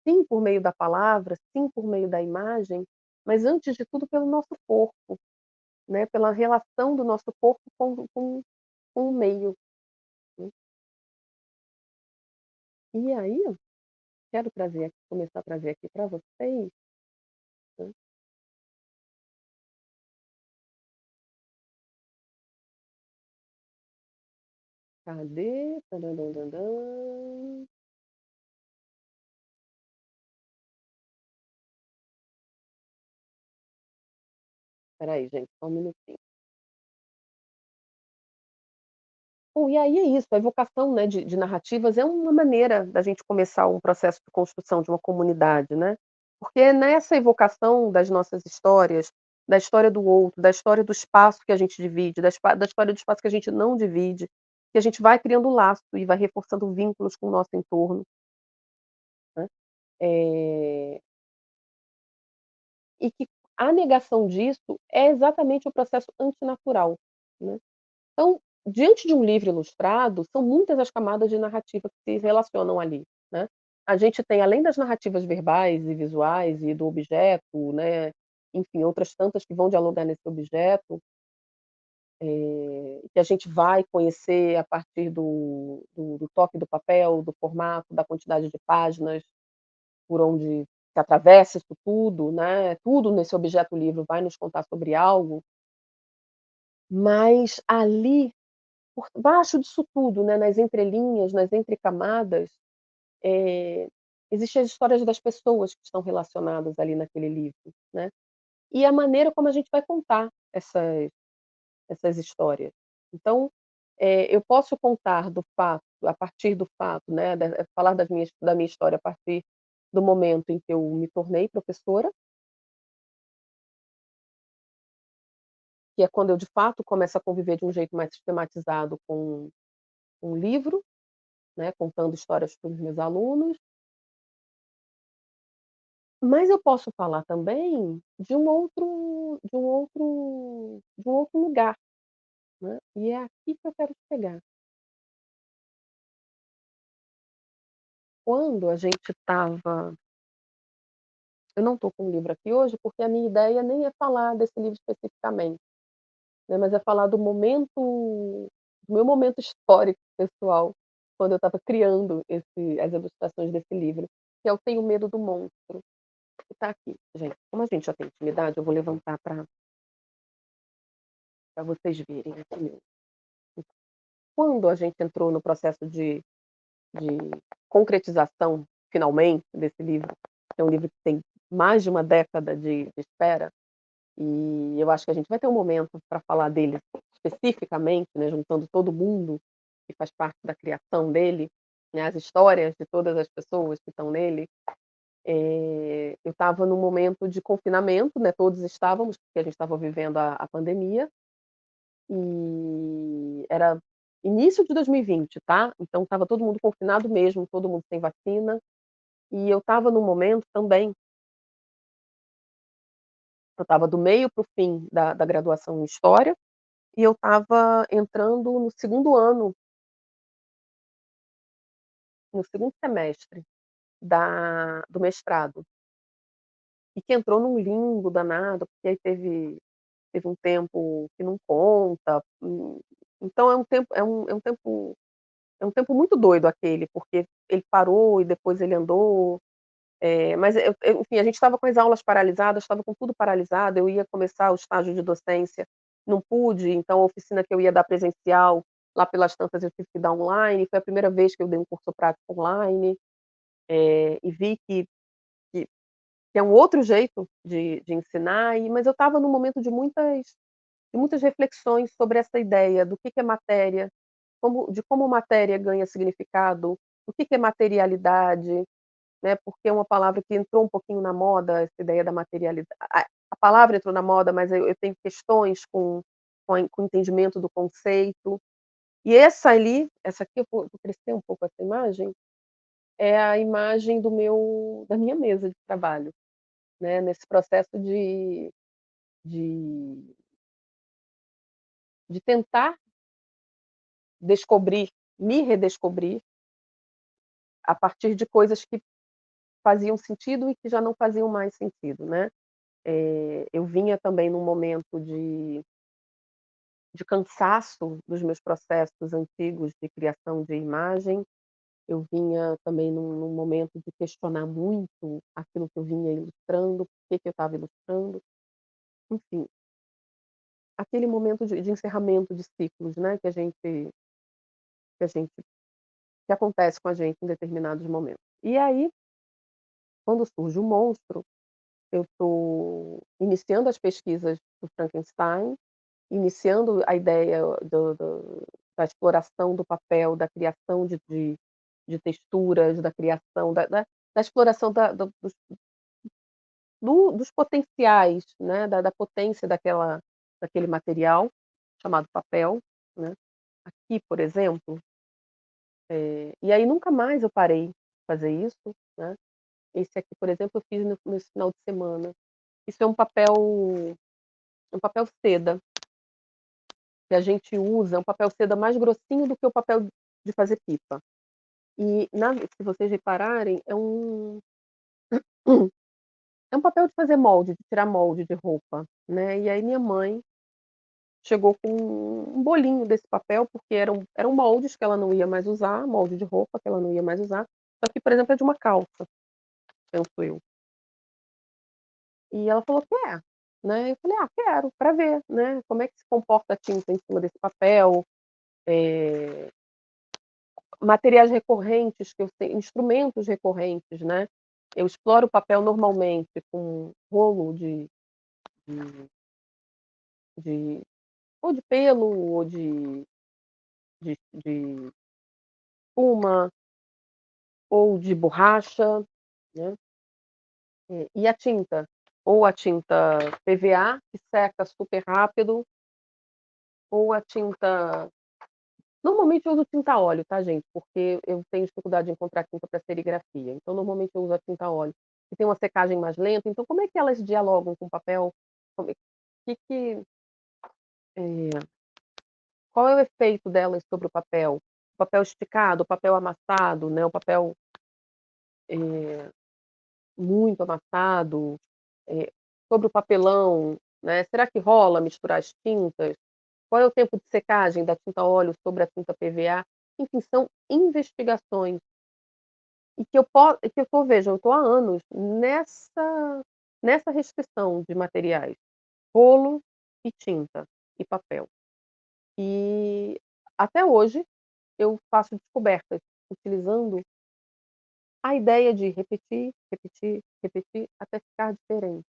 sim, por meio da palavra, sim, por meio da imagem, mas antes de tudo pelo nosso corpo, né, pela relação do nosso corpo com o meio, né. E aí, quero trazer aqui começar a trazer aqui para vocês, né, cadê? Tã-dã-dã-dã-dã. Espera aí gente, só um minutinho. Bom, e aí é isso, a evocação, né, de narrativas é uma maneira da gente começar um processo de construção de uma comunidade, né. Porque é nessa evocação das nossas histórias, da história do outro, da história do espaço que a gente divide, da história do espaço que a gente não divide, que a gente vai criando laço e vai reforçando vínculos com o nosso entorno, né. Eh, e que a negação disso é exatamente o processo antinatural, né. Então, diante de um livro ilustrado, são muitas as camadas de narrativa que se relacionam ali, né. A gente tem, além das narrativas verbais e visuais e do objeto, né, enfim, outras tantas que vão dialogar nesse objeto, que a gente vai conhecer a partir do toque do papel, do formato, da quantidade de páginas por onde se atravessa isso tudo, né, tudo nesse objeto livro vai nos contar sobre algo, mas ali por baixo disso tudo, né, nas entrelinhas, nas entrecamadas, eh, existem as histórias das pessoas que estão relacionadas ali naquele livro, né. E a maneira como a gente vai contar essas histórias. Então, eu posso contar do fato a partir do fato, né, falar da minha história a partir do momento em que eu me tornei professora, que é quando eu de fato começo a conviver de um jeito mais sistematizado com um livro, né, contando histórias para os meus alunos. Mas eu posso falar também de um outro lugar, né, e é aqui que eu quero chegar. Quando a gente estava eu não estou com o livro aqui hoje, porque a minha ideia nem é falar desse livro especificamente, né, mas é falar do meu momento histórico pessoal, quando eu estava criando as ilustrações desse livro, que é o Tenho Medo do Monstro, que está aqui, gente. Como a gente já tem intimidade, eu vou levantar para vocês verem aqui mesmo. Quando a gente entrou no processo de concretização, finalmente, desse livro, que é um livro que tem mais de uma década de espera, e eu acho que a gente vai ter um momento para falar dele especificamente, né, juntando todo mundo que faz parte da criação dele, né, as histórias de todas as pessoas que estão nele. Eu estava num momento de confinamento, né, todos estávamos, porque a gente estava vivendo a pandemia, e era início de 2020, tá, então estava todo mundo confinado mesmo, todo mundo sem vacina, e eu estava num momento também, eu estava do meio para o fim da graduação em História, e eu estava entrando no segundo semestre do mestrado, e que entrou num limbo danado, porque aí teve um tempo que não conta, então é um tempo muito doido aquele, porque ele parou e depois ele andou, mas enfim, a gente estava com as aulas paralisadas, estava com tudo paralisado, eu ia começar o estágio de docência, não pude, então a oficina que eu ia dar presencial, lá pelas tantas eu tive que dar online, foi a primeira vez que eu dei um curso prático online, e vi que é um outro jeito de ensinar, mas eu estava num momento de muitas reflexões sobre essa ideia do que é matéria, como matéria ganha significado, o que é materialidade, né, porque é uma palavra que entrou um pouquinho na moda, essa ideia da materialidade, a palavra entrou na moda, mas eu tenho questões com o entendimento do conceito. E essa aqui eu vou crescer um pouco essa imagem, é a imagem da minha mesa de trabalho, né, nesse processo de de tentar descobrir, me redescobrir, a partir de coisas que faziam sentido e que já não faziam mais sentido, né. Eu vinha também num momento de cansaço dos meus processos antigos de criação de imagem, eu vinha também num momento de questionar muito aquilo que eu vinha ilustrando, por que que eu estava ilustrando, enfim, aquele momento de encerramento de ciclos, né, que acontece com a gente em determinados momentos. E aí, quando surge o monstro, eu estou iniciando as pesquisas do Frankenstein, iniciando a ideia da exploração do papel, da criação de texturas, da criação da exploração dos potenciais, né, da potência daquele material chamado papel, né. Aqui, por exemplo, e aí nunca mais eu parei de fazer isso, né. Esse aqui, por exemplo, eu fiz nesse final de semana. Isso é um papel seda, que a gente usa, é um papel seda mais grossinho do que o papel de fazer pipa. E se vocês repararem, é um papel de fazer molde, de tirar molde de roupa, né. E aí minha mãe chegou com um bolinho desse papel, porque eram moldes que ela não ia mais usar, molde de roupa que ela não ia mais usar, só que, por exemplo, é de uma calça, penso eu. E ela falou: "Quer?", né. Eu falei: "Ah, quero, para ver, né, como é que se comporta a tinta em cima desse papel", eh, materiais recorrentes que eu tenho, instrumentos recorrentes, né. Eu exploro o papel normalmente com rolo de ou de pelo ou de espuma ou de borracha, né. E a tinta, ou a tinta PVA, que seca super rápido, ou a tinta, normalmente eu uso tinta a óleo, tá, gente, porque eu tenho dificuldade de encontrar tinta para serigrafia, então normalmente eu uso a tinta a óleo, que tem uma secagem mais lenta, então como é que elas dialogam com o papel? Como é que, eh, qual é o efeito delas sobre o papel? O papel esticado, o papel amassado, né, o papel, eh, muito amassado, eh, sobre o papelão, né, será que rola misturar as tintas? Qual é o tempo de secagem da tinta óleo sobre a tinta PVA? Enfim, são investigações e que eu tô veja, eu estou há anos nessa restrição de materiais, rolo e tinta e papel. E até hoje eu faço descobertas utilizando a ideia de repetir, repetir, repetir até ficar diferente.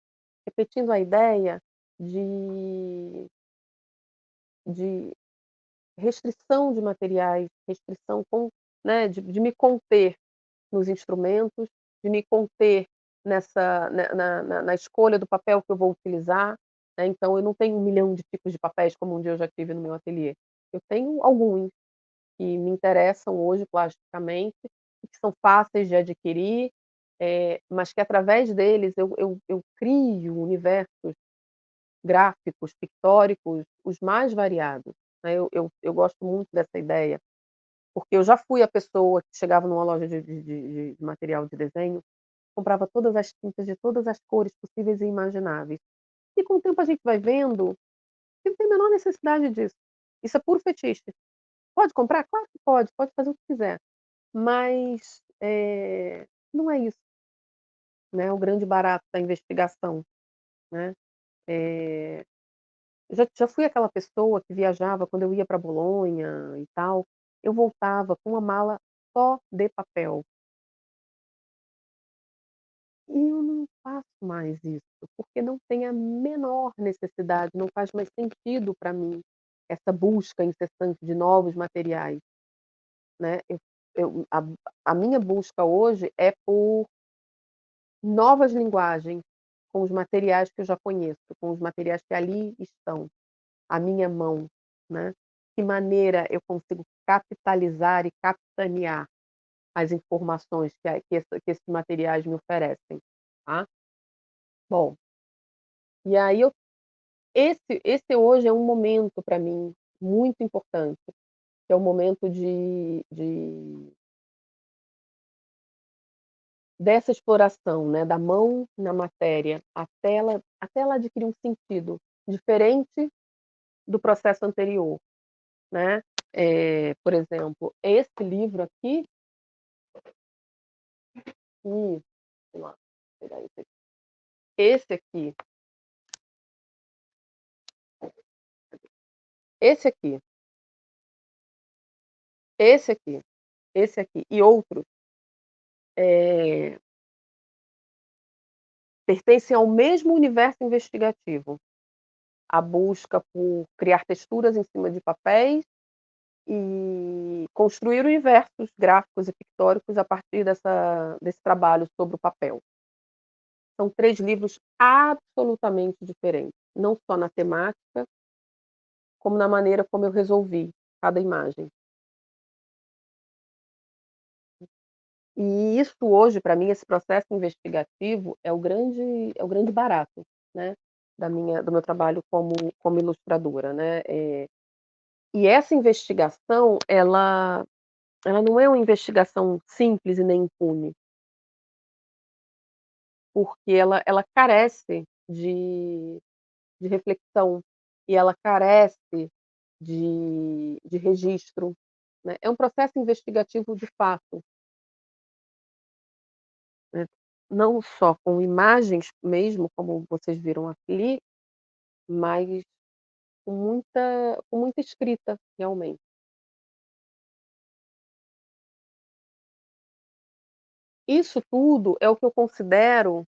Repetindo a ideia de de restrição de materiais, restrição de me conter nos instrumentos, de me conter nessa na escolha do papel que eu vou utilizar, né, então eu não tenho 1 milhão de tipos de papéis como um dia eu já tive no meu ateliê. Eu tenho alguns que me interessam hoje plasticamente, e que são fáceis de adquirir, mas que através deles eu crio universos gráficos, pictóricos, os mais variados, né, eu gosto muito dessa ideia, porque eu já fui a pessoa que chegava numa loja de material de desenho, comprava todas as tintas de todas as cores possíveis e imagináveis. E com o tempo a gente vai vendo que não tem a menor necessidade disso. Isso é puro fetiche. Pode comprar? Claro que pode, pode fazer o que quiser, mas, não é isso, né, o grande barato da investigação, né. Eh, eu já fui aquela pessoa que viajava quando eu ia para Bolonha e tal, eu voltava com uma mala só de papel. E eu não faço mais isso, porque não tem a menor necessidade, não faz mais sentido para mim essa busca incessante de novos materiais, né. Eu a minha busca hoje é por novas linguagens, com os materiais que eu já conheço, com os materiais que ali estão, à minha mão, né. Que maneira eu consigo capitalizar e capitanear as informações que esses materiais me oferecem, tá. Bom, e aí eu esse hoje é um momento para mim muito importante, que é o momento dessa exploração, né, da mão na matéria, até ela adquirir um sentido diferente do processo anterior, né. Por exemplo, esse livro aqui vamos lá, pegar esse aqui, esse aqui, esse aqui, esse aqui e outros, eh, pertencem ao mesmo universo investigativo, a busca por criar texturas em cima de papéis e construir universos gráficos e pictóricos a partir desse trabalho sobre o papel. São 3 livros absolutamente diferentes, não só na temática, como na maneira como eu resolvi cada imagem. E isso hoje, para mim, esse processo investigativo é o grande barato, né, do meu trabalho como ilustradora, né. E essa investigação, ela não é uma investigação simples e nem impune, porque ela carece de reflexão, e ela carece de registro, né. É um processo investigativo de fato, né, não só com imagens mesmo, como vocês viram aqui, mas com muita escrita, realmente. Isso tudo é o que eu considero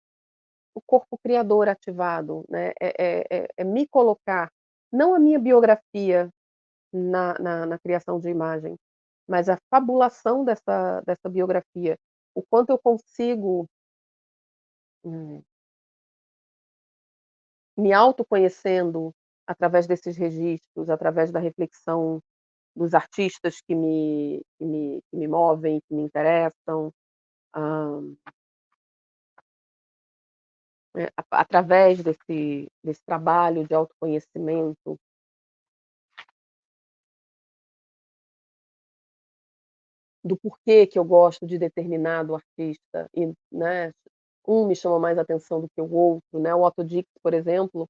o corpo criador ativado, né, é me colocar, não a minha biografia na criação de imagem, mas a fabulação dessa biografia, o quanto eu consigo, hum, me autoconhecendo através desses registros, através da reflexão dos artistas que me movem, que me interessam, hã, através desse trabalho de autoconhecimento, do porquê que eu gosto de determinado artista e, né, um me chama mais atenção do que o outro, né, o Otto Dix, por exemplo,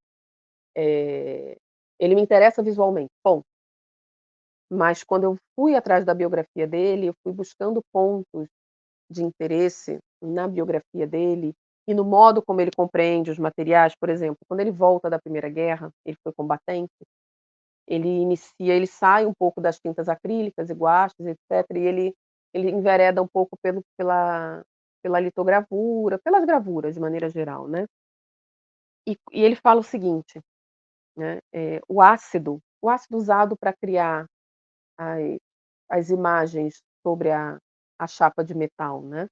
eh, ele me interessa visualmente, ponto. Mas quando eu fui atrás da biografia dele, eu fui buscando pontos de interesse na biografia dele e no modo como ele compreende os materiais, por exemplo, quando ele volta da Primeira Guerra, ele foi combatente, ele sai um pouco das tintas acrílicas e guaches, etcétera, e ele envereda um pouco pela litogravura, pelas gravuras de maneira geral, né. E ele fala o seguinte, né, o ácido usado para criar as as imagens sobre a chapa de metal, né,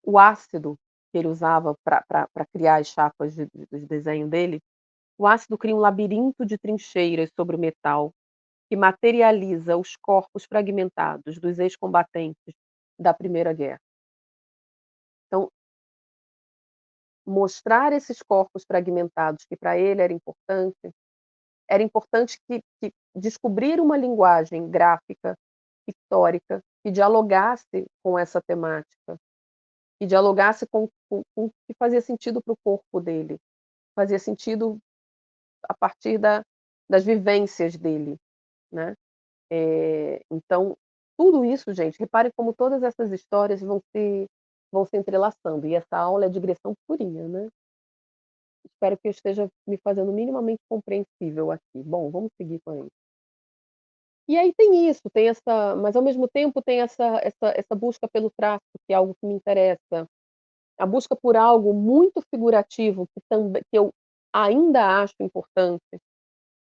o ácido que ele usava para criar as chapas dos desenhos dele, o ácido cria um labirinto de trincheiras sobre o metal, que materializa os corpos fragmentados dos ex-combatentes da Primeira Guerra. Então, mostrar esses corpos fragmentados que para ele era importante que descobrir uma linguagem gráfica, pictórica, que dialogasse com essa temática, que dialogasse com o que fazia sentido para o corpo dele, fazia sentido a partir das vivências dele, né. Então, tudo isso, gente, repare como todas essas histórias vão se entrelaçando, e essa aula é digressão purinha, né. Espero que eu esteja me fazendo minimamente compreensível aqui. Bom, vamos seguir com ele. E aí tem isso, tem essa, mas ao mesmo tempo tem essa busca pelo traço, que é algo que me interessa, a busca por algo muito figurativo que eu ainda acho importante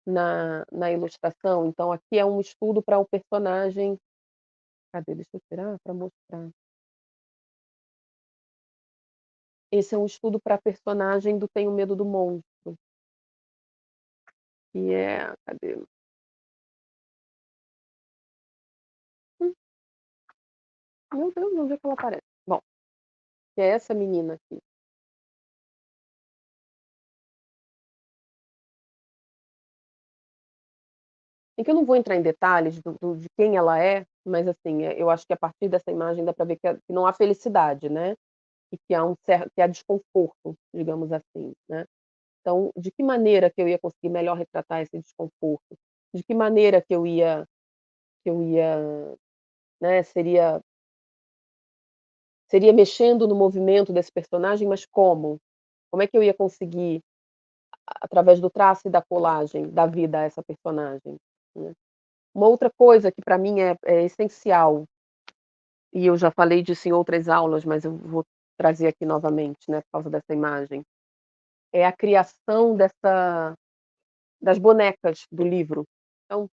na ilustração, então aqui é um estudo para o personagem. Cadê? Deixa eu tirar para mostrar. Esse é um estudo pra personagem do Tenho Medo do Monstro, que é cadê? Hum, meu Deus, onde é que ela aparece? Bom, que é essa menina aqui. É que eu não vou entrar em detalhes de quem ela é, mas assim, eu acho que a partir dessa imagem dá pra ver que não há felicidade, né, e que há desconforto, digamos assim, né. Então, de que maneira que eu ia conseguir melhor retratar esse desconforto? De que maneira que eu ia, né, seria mexendo no movimento desse personagem, mas como? Como é que eu ia conseguir, através do traço e da colagem, dar vida a essa personagem, né. Uma outra coisa que para mim é essencial, e eu já falei disso em outras aulas, mas eu vou trazer aqui novamente, né, por causa dessa imagem, é a criação das bonecas do livro. Então,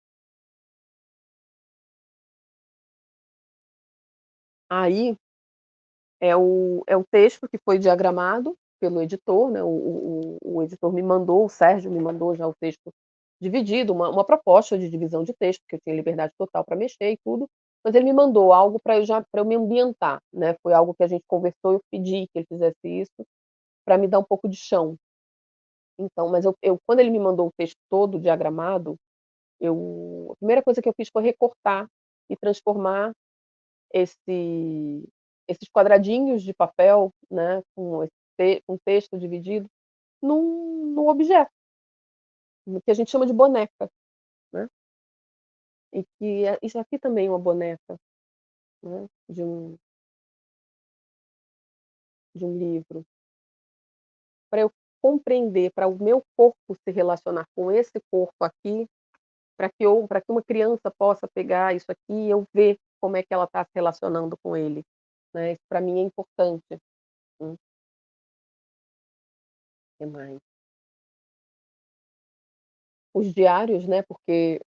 aí é o texto que foi diagramado pelo editor, né, o editor me mandou, o Sérgio me mandou já o texto dividido, uma proposta de divisão de texto, porque eu tinha liberdade total para mexer e tudo, mas ele me mandou algo para eu me ambientar, né, foi algo que a gente conversou, eu pedi que ele fizesse isso, para me dar um pouco de chão. Então, mas eu quando ele me mandou o texto todo diagramado, a primeira coisa que eu fiz foi recortar e transformar esse esses quadradinhos de papel, né, com texto dividido, num objeto, no que a gente chama de boneca, né, e que isso aqui também é uma boneca, né, de um livro. Para eu compreender, para o meu corpo se relacionar com esse corpo aqui, para que uma criança possa pegar isso aqui e eu ver como é que ela está se relacionando com ele, né, isso para mim é importante. Que mais? Os diários, né, porque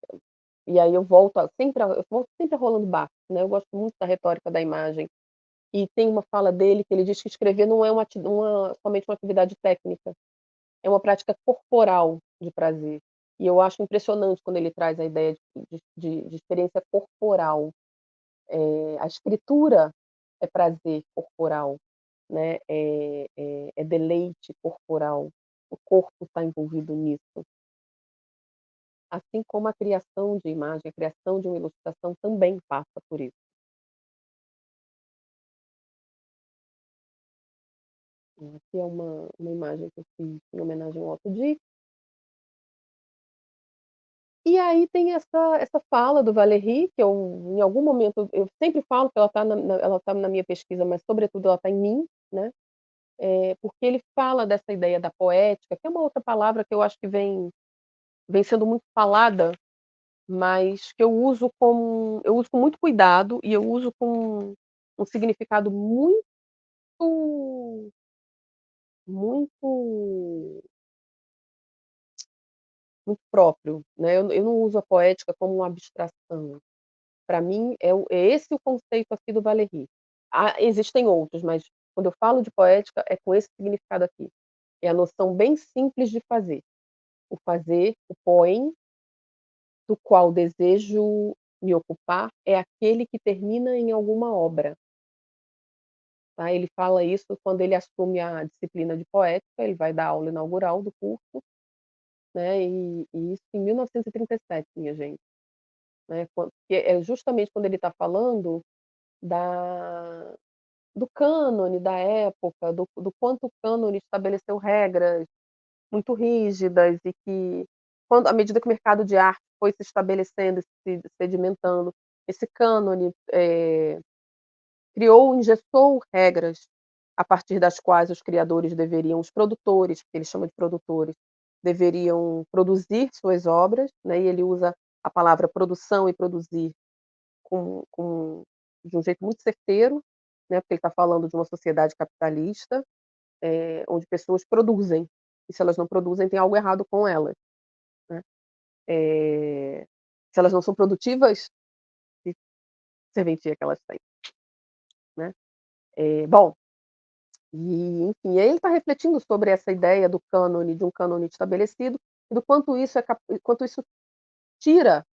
e aí eu volto sempre a Roland Barthes, né, eu gosto muito da retórica da imagem, e tem uma fala dele que ele diz que escrever não é somente uma atividade técnica, é uma prática corporal de prazer. E eu acho impressionante quando ele traz a ideia de experiência corporal. A escritura é prazer corporal, né, é deleite corporal, o corpo está envolvido nisso. Assim como a criação de imagem, a criação de uma ilustração também passa por isso. Aqui é uma imagem que eu fiz em homenagem ao Otto Dix. E aí tem essa fala do Valéry, que eu em algum momento eu sempre falo que ela tá na minha pesquisa, mas sobretudo ela está em mim, né, porque ele fala dessa ideia da poética, que é uma outra palavra que eu acho que vem sendo muito falada, mas que eu uso com muito cuidado e eu uso com um significado muito muito muito próprio, né, eu não uso a poética como uma abstração. Para mim é esse o conceito aqui do Valéry. Existem outros, mas quando eu falo de poética é com esse significado aqui. É a noção bem simples de fazer. O fazer, o poem, do qual desejo me ocupar, é aquele que termina em alguma obra, tá. Ele fala isso quando ele assume a disciplina de poética, ele vai dar a aula inaugural do curso, né, e isso em 1937, minha gente, né, que é justamente quando ele está falando da do cânone da época, do quanto o cânone estabeleceu regras muito rígidas e que quando à medida que o mercado de arte foi se estabelecendo e se sedimentando, esse cânone, engessou regras a partir das quais os produtores, que ele chama de produtores, deveriam produzir suas obras, né, e ele usa a palavra produção e produzir de um jeito muito certeiro, né, porque ele está falando de uma sociedade capitalista, onde pessoas produzem, e se elas não produzem tem algo errado com elas, né. Eh, Se elas não são produtivas, que serventia que elas têm, né. Bom, E, enfim, aí ele está refletindo sobre essa ideia do cânone, de um cânone estabelecido, e do quanto isso quanto isso tira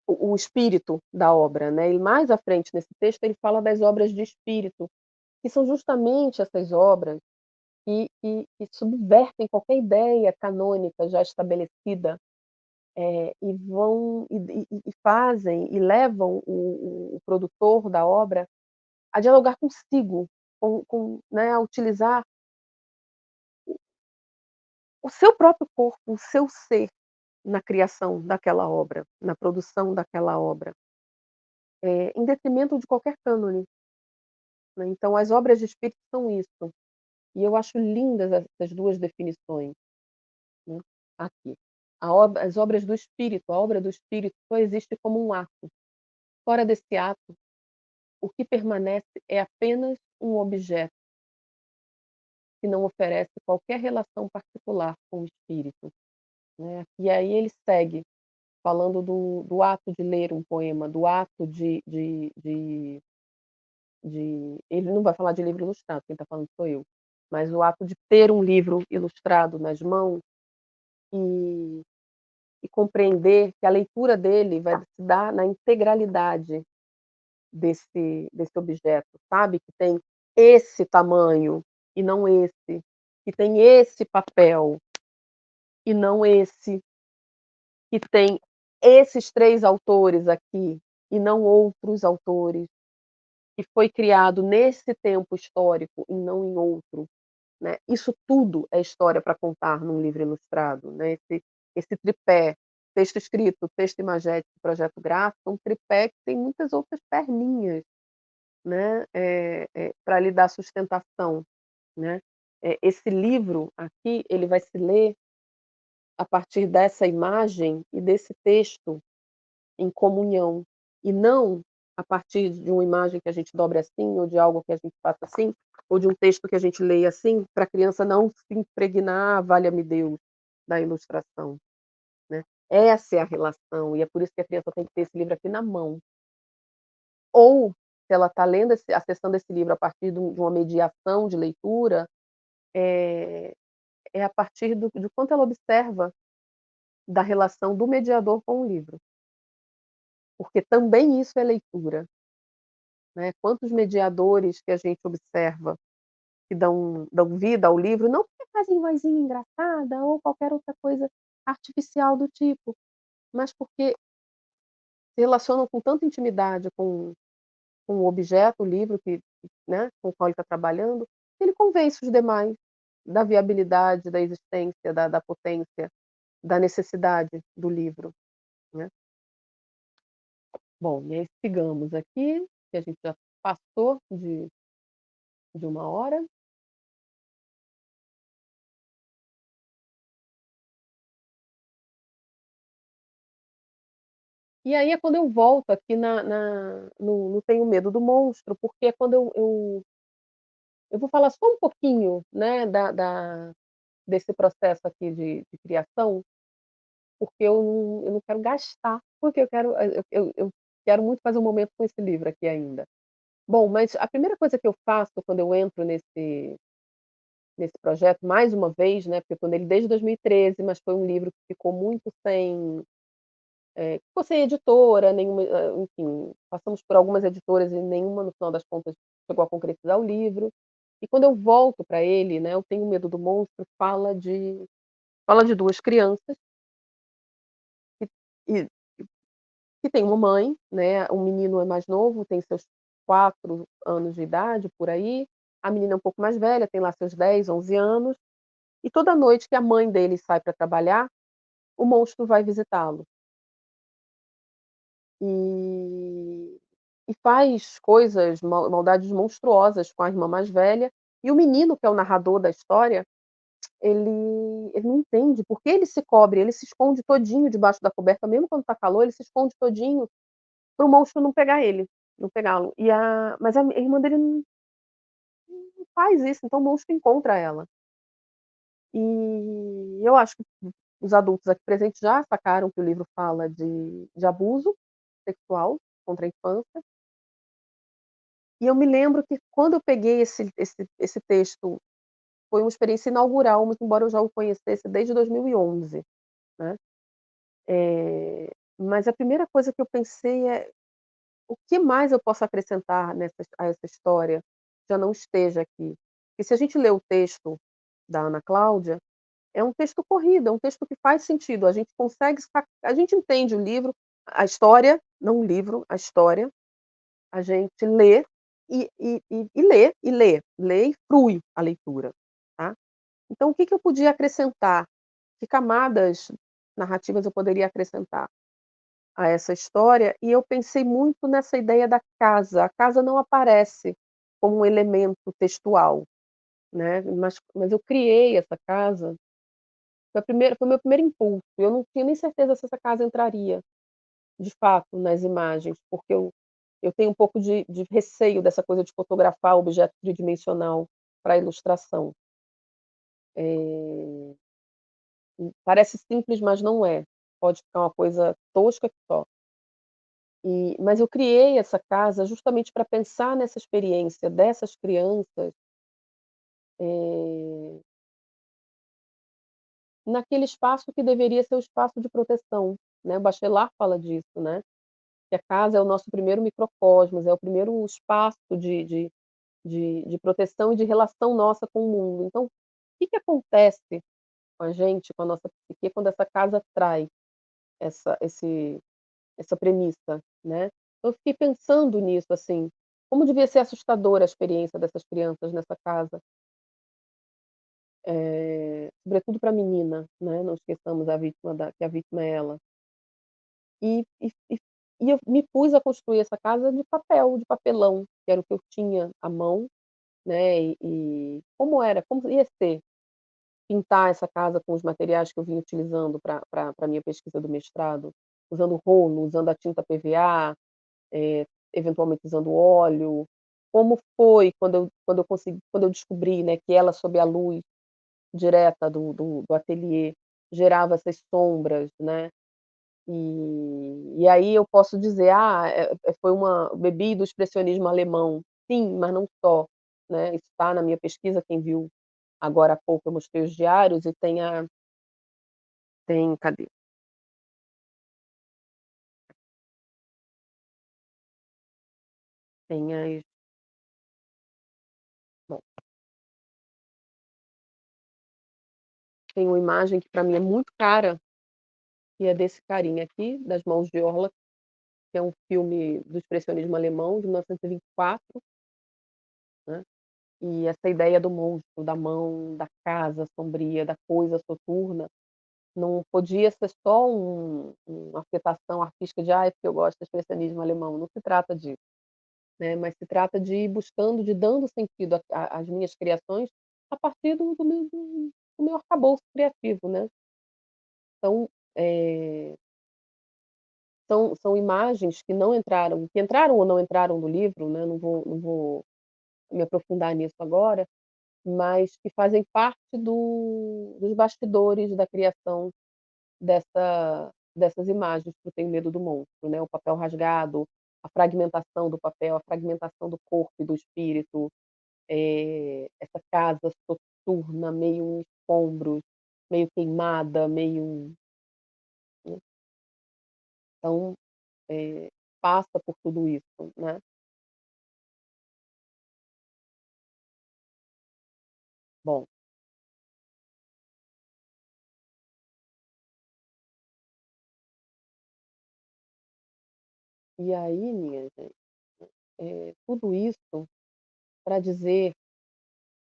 o espírito da obra, né. E mais à frente nesse texto ele fala das obras de espírito, que são justamente essas obras que subvertem qualquer ideia canônica já estabelecida, e vão e fazem e levam o produtor da obra a dialogar consigo, né, a utilizar o seu próprio corpo, o seu ser na criação daquela obra, na produção daquela obra, em detrimento de qualquer cânone, né. Então as obras de espírito são isso, e eu acho lindas essas 2 definições, né, aqui. As obras do espírito, a obra do espírito só existe como um ato. Fora desse ato, o que permanece é apenas um objeto, que não oferece qualquer relação particular com o espírito, né. E aí ele segue falando do ato de ler um poema, do ato ele não vai falar de livro ilustrado, quem está falando sou eu, mas o ato de ter um livro ilustrado nas mãos e compreender que a leitura dele vai se dar na integralidade desse objeto, sabe, que tem esse tamanho e não esse, que tem esse papel e não esse, que tem esses 3 autores aqui e não outros autores, que foi criado nesse tempo histórico e não em outro, né. Isso tudo é história para contar num livro ilustrado, né, esse tripé, texto escrito, texto imagético, projeto gráfico, é um tripé que tem muitas outras perninhas, né, pra lhe dar sustentação, né. Esse livro aqui, ele vai se ler a partir dessa imagem e desse texto em comunhão, e não a partir de uma imagem que a gente dobre assim, ou de algo que a gente faça assim, ou de um texto que a gente leia assim, para a criança não se impregnar, valha-me Deus, da ilustração, né. Essa é a relação, e é por isso que a criança tem que ter esse livro aqui na mão. Ou, se ela está lendo acessando esse livro a partir de uma mediação de leitura, é a partir de quanto ela observa da relação do mediador com o livro, porque também isso é leitura, né. Quantos mediadores que a gente observa que dão vida ao livro, não porque fazem vozinha engraçada ou qualquer outra coisa artificial do tipo, mas porque se relacionam com tanta intimidade com o objeto, o livro né, com o qual ele está trabalhando, ele convence os demais da viabilidade, da existência, da potência, da necessidade do livro, né. Bom, e aí sigamos aqui, que a gente já passou de 1 hora. E aí é quando eu volto aqui no Tenho Medo do Monstro, porque é quando eu vou falar só um pouquinho, né, desse processo aqui de criação, porque eu não quero gastar, porque eu quero muito fazer um momento com esse livro aqui ainda. Bom, mas a primeira coisa que eu faço quando eu entro nesse projeto, mais uma vez, né, porque eu estou nele desde 2013, mas foi um livro que ficou muito ficou sem editora, nenhuma, enfim, passamos por algumas editoras e nenhuma, no final das contas, chegou a concretizar o livro. E quando eu volto para ele, né, Eu Tenho Medo do Monstro, fala de 2 crianças que e que têm uma mãe, né, o menino é mais novo, tem seus 4 anos de idade, por aí, a menina é um pouco mais velha, tem lá seus 10, 11 anos, e toda noite que a mãe deles sai para trabalhar, o monstro vai visitá-lo. E faz coisas, maldades monstruosas com a irmã mais velha, e o menino, que é o narrador da história, ele não entende por que ele se cobre, ele se esconde todinho debaixo da coberta, mesmo quando tá calor, ele se esconde todinho para o monstro não pegar ele, não pegá-lo. Mas a irmã dele não faz isso, então o monstro encontra ela. E eu acho que os adultos aqui presentes já sacaram que o livro fala de abuso sexual contra a infância. E eu me lembro que quando eu peguei esse texto, foi uma experiência inaugural, muito embora eu já o conhecesse desde 2011, né. Eh, mas a primeira coisa que eu pensei é: "O que mais eu posso acrescentar a essa história, que já não esteja aqui?". E se a gente lê o texto da Ana Cláudia, é um texto corrido, é um texto que faz sentido, a gente entende o livro, a história, não o livro, a história, a gente lê lê e flui a leitura, tá. Então o que que eu podia acrescentar? Que camadas narrativas eu poderia acrescentar a essa história? E eu pensei muito nessa ideia da casa. A casa não aparece como um elemento textual, né, mas eu criei essa casa, foi o meu primeiro impulso. Eu não tinha nem certeza se essa casa entraria, de fato, nas imagens, porque eu tenho um pouco de receio dessa coisa de fotografar objeto tridimensional para ilustração. Eh Parece simples, mas não é. Pode ficar uma coisa tosca que só. Mas eu criei essa casa justamente para pensar nessa experiência dessas crianças, eh, naquele espaço que deveria ser o espaço de proteção, né, o Bachelard fala disso, né, que a casa é o nosso primeiro microcosmos, é o primeiro espaço de proteção e de relação nossa com o mundo. Então, o que que acontece com a gente, com a nossa psique, quando essa casa traz esse essa premissa, né. Eu fiquei pensando nisso, assim, como devia ser assustadora a experiência dessas crianças nessa casa, sobretudo para a menina, né, não esqueçamos a vítima é ela. E e e e eu me pus a construir essa casa de papel, de papelão, que era o que eu tinha à mão, né, como ia ser pintar essa casa com os materiais que eu vinha utilizando para minha pesquisa do mestrado, usando rolo, usando a tinta PVA, eventualmente usando óleo, como foi quando eu descobri, né, que ela sob a luz direta do ateliê gerava essas sombras, né, e aí eu posso dizer: "Ah, foi uma bebi do expressionismo alemão". Sim, mas não só, né, isso está na minha pesquisa, quem viu agora há pouco eu mostrei os diários e tem cadê? Tem as bom, tem uma imagem que para mim é muito cara, que é desse carinha aqui, das mãos de Orla, que é um filme do expressionismo alemão de 1924, né, e essa ideia do monstro, da mão, da casa sombria, da coisa soturna, não podia ser só uma afetação artística de: "Ai, porque eu gosto do expressionismo alemão", não se trata disso, né, mas se trata de ir buscando, de dando sentido a às minhas criações a partir do meu arcabouço criativo, né. Então, eh, são imagens que entraram ou não entraram no livro, né, não vou me aprofundar nisso agora, mas que fazem parte dos bastidores da criação dessas imagens que eu Tenho Medo do Monstro, né, o papel rasgado, a fragmentação do papel, a fragmentação do corpo e do espírito, essa casa soturna, meio em escombros, meio queimada, meio, né, então, eh, passa por tudo isso, né. Bom, e aí minha gente, tudo isso para dizer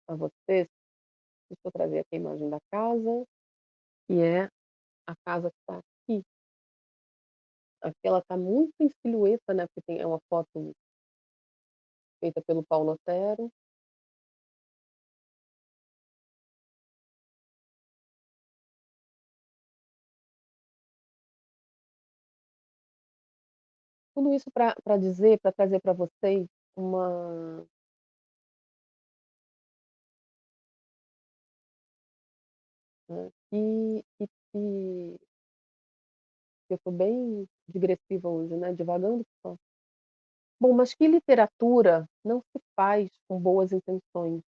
a vocês, deixa eu trazer aqui a imagem da casa, que é a casa que está aqui. Aqui ela está muito em silhueta, né, porque é uma foto feita pelo Paulo Otero. Tudo isso para dizer, para trazer para vocês uma né, e eu estou bem digressiva hoje, né, divagando que só. Bom, mas que literatura não se faz com boas intenções,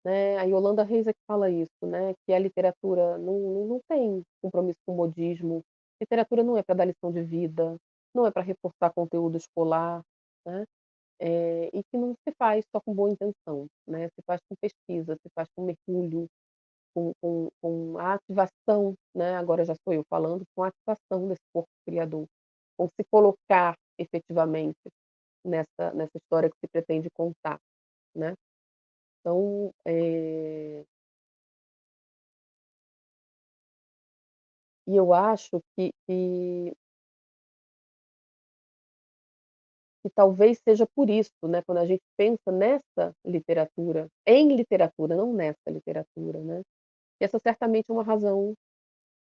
né. A Yolanda Reis é que fala isso, né, que a literatura não tem compromisso com o modismo, literatura não é para dar lição de vida, não é para reforçar conteúdo escolar, né, e que não se faz só com boa intenção, né, se faz com pesquisa, se faz com mergulho, com a ativação, né, agora já sou eu falando, com a ativação desse corpo criador, com se colocar efetivamente nessa história que se pretende contar, né. Então, e eu acho que talvez seja por isso, né, quando a gente pensa nessa literatura, em literatura, não nessa literatura, né, que essa certamente é uma razão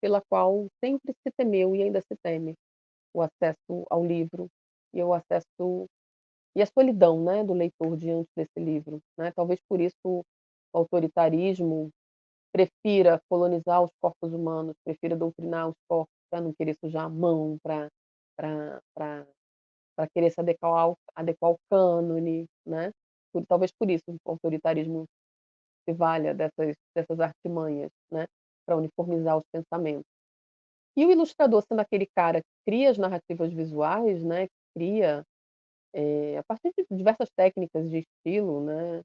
pela qual sempre se temeu e ainda se teme o acesso ao livro e o acesso e a solidão, né, do leitor diante desse livro, né. Talvez por isso o autoritarismo prefira colonizar os corpos humanos, prefira doutrinar os corpos para não querer sujar a mão, para querer se adequar ao cânone, né. Talvez por isso o autoritarismo se valha dessas artimanhas, né, para uniformizar os pensamentos. E o ilustrador sendo aquele cara que cria as narrativas visuais, né, que cria, a partir de diversas técnicas de estilo, né,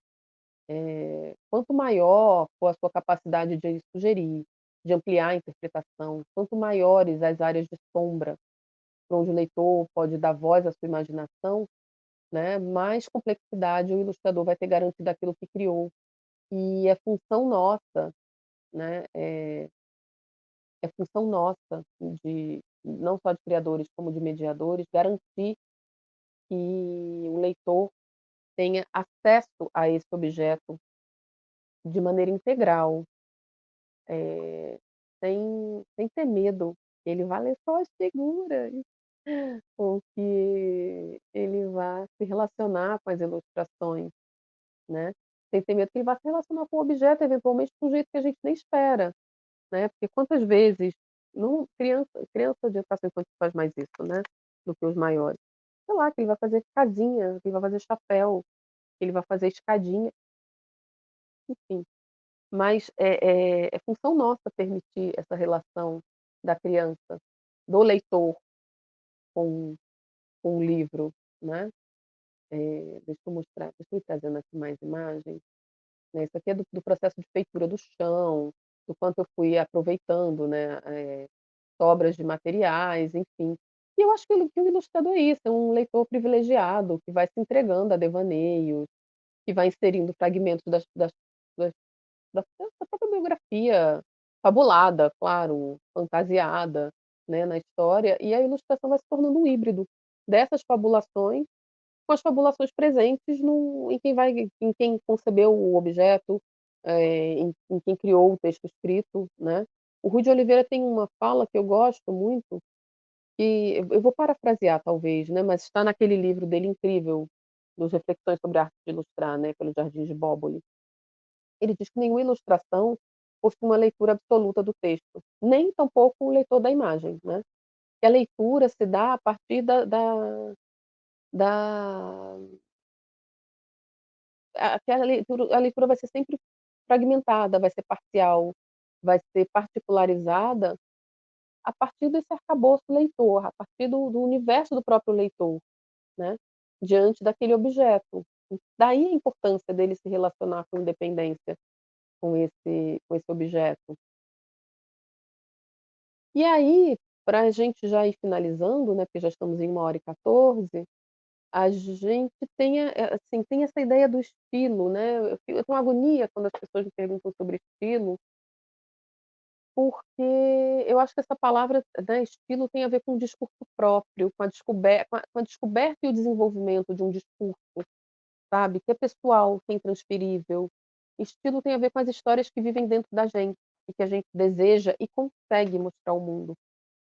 quanto maior for a sua capacidade de sugerir, de ampliar a interpretação, quanto maiores as áreas de sombra para onde o leitor pode dar voz à sua imaginação, né, mais complexidade o ilustrador vai ter garantido daquilo que criou. E é função nossa, né, é função nossa de não só de criadores como de mediadores, garantir que o leitor tenha acesso a esse objeto de maneira integral, sem ter medo que ele vá ler só as figuras, ou que ele vá se relacionar com as ilustrações, né, sem ter medo que ele vá se relacionar com o objeto, eventualmente, de um jeito que a gente nem espera, né, porque quantas vezes não criança de educação infantil faz mais isso, né, do que os maiores. Sei lá, que ele vai fazer casinha, que ele vai fazer chapéu, que ele vai fazer escadinha, enfim. Mas é função nossa permitir essa relação da criança, do leitor com o livro, né. Deixa eu mostrar, deixa eu ir trazendo aqui mais imagens, né, isso aqui é do processo de feitura do chão, do quanto eu fui aproveitando, né, sobras de materiais, enfim. E eu acho que o ilustrador é isso, é um leitor privilegiado, que vai se entregando a devaneios, que vai inserindo fragmentos das da própria biografia, fabulada, claro, fantasiada, né, na história, e a ilustração vai se tornando um híbrido dessas fabulações com as fabulações presentes no em quem concebeu o objeto, em quem criou o texto escrito, né. O Rui de Oliveira tem uma fala que eu gosto muito, que eu vou parafrasear talvez, né, mas está naquele livro dele incrível, dos Reflexões sobre a Arte de Ilustrar, né, pelo Jardim de Bóboli. Ele diz que nenhuma ilustração possui uma leitura absoluta do texto, nem tampouco o leitor da imagem, né, que a leitura se dá a partir da a leitura vai ser sempre fragmentada, vai ser parcial, vai ser particularizada a partir desse arcabouço leitor, a partir do universo do próprio leitor, né, diante daquele objeto. Daí a importância dele se relacionar com independência com esse objeto. E aí, para a gente já ir finalizando, né, porque já estamos em 1h14, a gente assim, tem essa ideia do estilo, né, eu tenho agonia quando as pessoas me perguntam sobre estilo, porque eu acho que essa palavra, né, estilo tem a ver com o discurso próprio, com a descoberta e o desenvolvimento de um discurso, sabe, que é pessoal, que é intransferível. Estilo tem a ver com as histórias que vivem dentro da gente, e que a gente deseja e consegue mostrar ao mundo.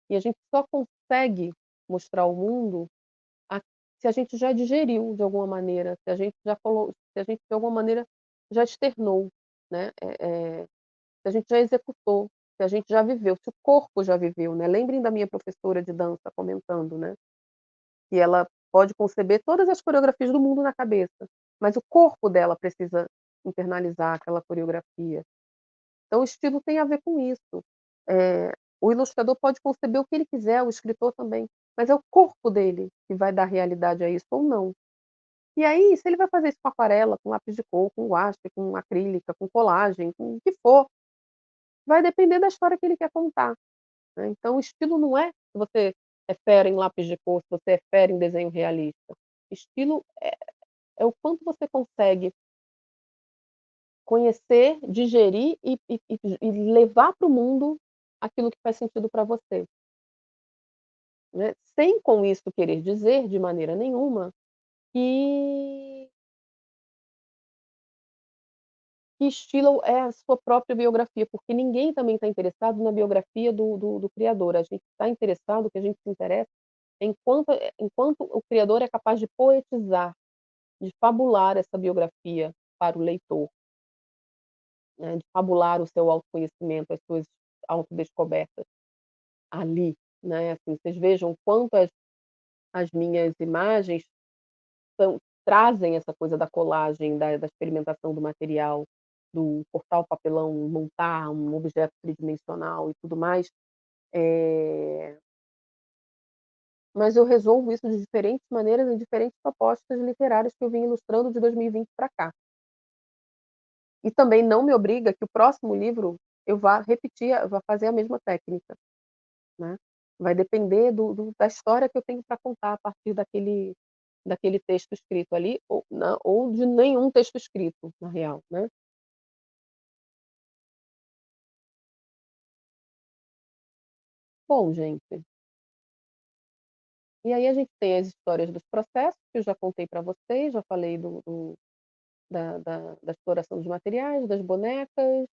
E a gente só consegue mostrar ao mundo a se a gente já digeriu de alguma maneira, se a gente de alguma maneira já externou, né, se a gente já executou, se a gente já viveu, se o corpo já viveu, né. Lembrem da minha professora de dança comentando, né, que ela pode conceber todas as coreografias do mundo na cabeça, mas o corpo dela precisa internalizar aquela coreografia. Então o estilo tem a ver com isso. Eh, o ilustrador pode conceber o que ele quiser, o escritor também, mas é o corpo dele que vai dar realidade a isso ou não. E aí, se ele vai fazer isso com aquarela, com lápis de cor, com guache, com acrílica, com colagem, com o que for, vai depender da história que ele quer contar, né. Então o estilo não é se você é fera em lápis de cor, se você é fera em desenho realista. Estilo é o quanto você consegue conhecer, digerir e levar para o mundo aquilo que faz sentido para você, né, sem com isso querer dizer de maneira nenhuma que estilo é a sua própria biografia, porque ninguém também está interessado na biografia do criador, a gente está interessado, o que a gente se interessa é enquanto o criador é capaz de poetizar, de fabular essa biografia para o leitor, né, de fabular o seu autoconhecimento, as suas autodescobertas ali, né, assim, vocês vejam o quanto as minhas imagens trazem essa coisa da colagem, da experimentação do material, do cortar o papelão, montar um objeto tridimensional e tudo mais, eh, mas eu resolvo isso de diferentes maneiras em diferentes propostas literárias que eu vim ilustrando de 2020 para cá. E também não me obriga que o próximo livro eu vá fazer a mesma técnica, né. Vai depender da história que eu tenho para contar a partir daquele texto escrito ali, ou de nenhum texto escrito, na real, né. Bom, gente, e aí a gente tem as histórias dos processos, que eu já contei para vocês, já falei da exploração dos materiais, das bonecas,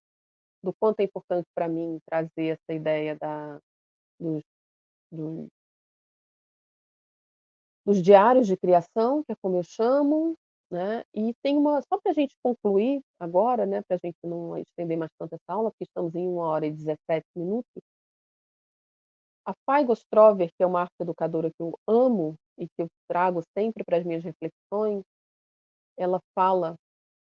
do quanto é importante para mim trazer essa ideia dos dos dos diários de criação, que é como eu chamo, né, e tem uma só para a gente concluir agora, né, para a gente não estender mais tanto essa aula, porque estamos em 1 hora e 17 minutos, a Faiga Strover, que é uma arte-educadora que eu amo e que eu trago sempre para as minhas reflexões, ela fala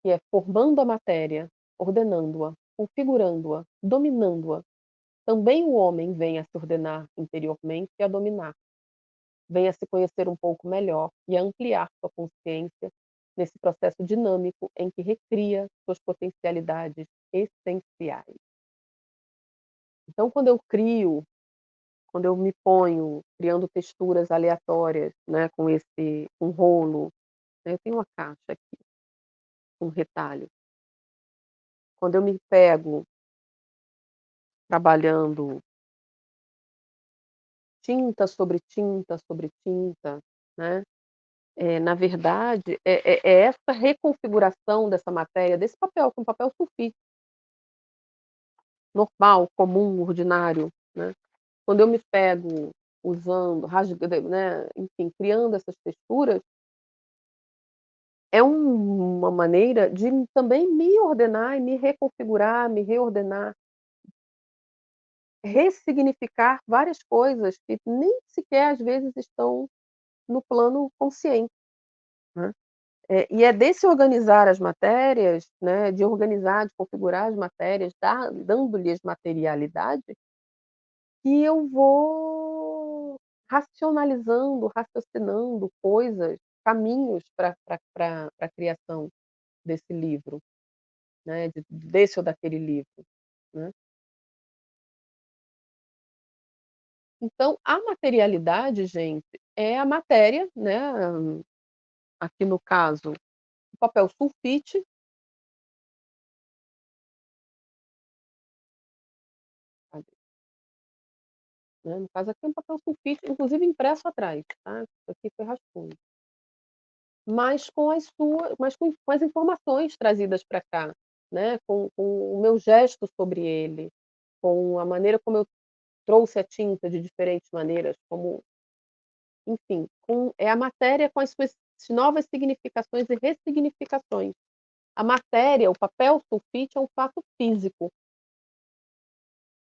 que é formando a matéria, ordenando-a, configurando-a, dominando-a, também o homem vem a se ordenar interiormente e a dominar, vem a se conhecer um pouco melhor e a ampliar sua consciência nesse processo dinâmico em que recria suas potencialidades essenciais. Então, quando eu me ponho criando texturas aleatórias, né, com esse um rolo, né, eu tenho uma caixa aqui, um retalho. Quando eu me pego trabalhando tinta sobre tinta, né, na verdade, é essa reconfiguração dessa matéria, desse papel, que é um papel sulfite, normal, comum, ordinário, né. Quando eu me pego usando, né, enfim, criando essas texturas, é uma maneira de também me ordenar e me reconfigurar, me reordenar, ressignificar várias coisas que nem sequer às vezes estão no plano consciente, né. E é desse organizar as matérias, né, de organizar, de configurar as matérias, dando-lhes materialidade, que eu vou racionalizando, raciocinando coisas, caminhos para a criação desse livro, né, desse ou daquele livro, né. Então a materialidade, gente, é a matéria, né, aqui no caso, o papel sulfite, cadê? Né, no caso aqui é um papel sulfite, inclusive impresso atrás, tá, isso aqui foi rascunho. Mas com as informações trazidas para cá, né, com o meu gesto sobre ele, com a maneira como eu trouxe a tinta de diferentes maneiras, como enfim, é a matéria com as suas novas significações e ressignificações. A matéria, o papel sulfite é um fato físico.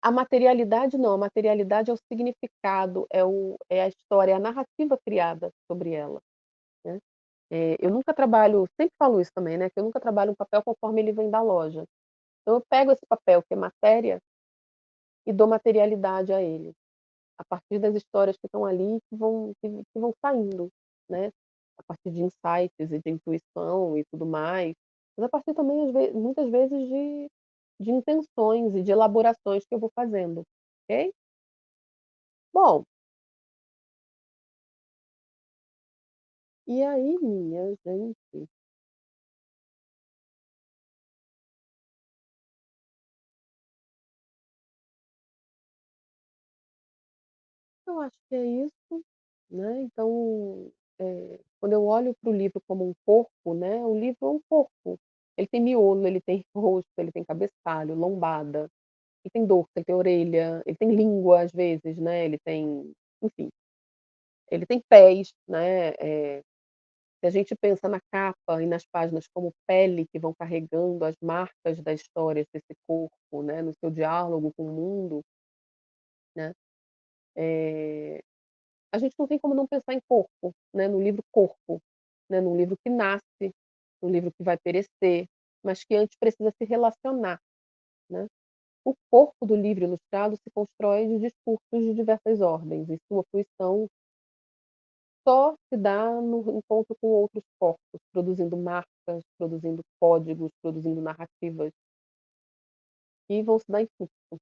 A materialidade não, a materialidade é o significado, é a história, é a narrativa criada sobre ela, né. Eu nunca trabalho sempre falo isso também, né, que eu nunca trabalho um papel conforme ele vem da loja. Então eu pego esse papel que é matéria e dou materialidade a ele, a partir das histórias que estão ali que vão saindo, né, a partir de insights e de intuição e tudo mais, mas a partir também muitas vezes de intenções e de elaborações que eu vou fazendo, ok? Bom, e aí minha gente, eu acho que é isso, né, então, quando eu olho para o livro como um corpo, né, o livro é um corpo, ele tem miolo, ele tem rosto, ele tem cabeçalho, lombada, ele tem dorso, ele tem orelha, ele tem língua às vezes, né, ele tem enfim, ele tem pés, né, se a gente pensa na capa e nas páginas como pele que vão carregando as marcas da história desse corpo, né, no seu diálogo com o mundo, né, eh, a gente não tem como não pensar em corpo, né, no livro corpo, né, num livro que nasce, num livro que vai perecer, mas que antes precisa se relacionar, né. O corpo do livro ilustrado se constrói de discursos de diversas ordens e sua fruição só se dá no encontro com outros corpos, produzindo marcas, produzindo códigos, produzindo narrativas que vão se dar em fluxo,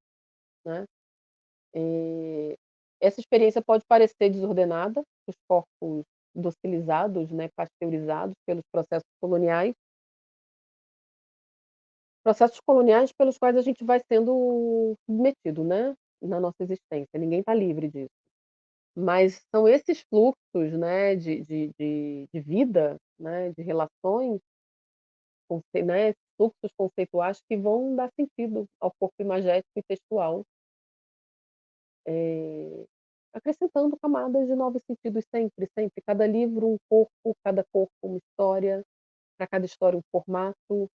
né. Eh, Essa experiência pode parecer desordenada, os corpos dossilizados, né, pasteurizados pelos processos coloniais pelos quais a gente vai sendo submetido, né, na nossa existência, ninguém está livre disso. Mas são esses fluxos, né, de vida, né, de relações, né, fluxos conceituais que vão dar sentido ao corpo imagético e textual, eh, acrescentando camadas de novos sentidos sempre, sempre. Cada livro um corpo, cada corpo uma história, para cada história um formato,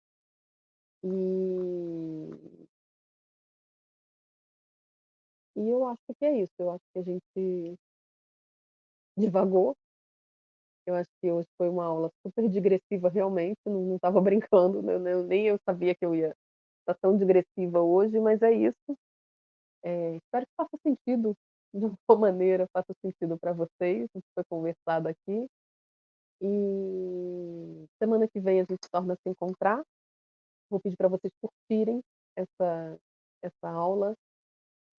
e eu acho que é isso, eu acho que a gente divagou, eu acho que hoje foi uma aula super digressiva realmente, não estava brincando, né, nem eu sabia que eu ia estar tão digressiva hoje, mas é isso. Espero que faça sentido de alguma maneira, faça sentido para vocês, o que foi conversado aqui. E semana que vem a gente torna a se encontrar. Vou pedir para vocês curtirem essa aula.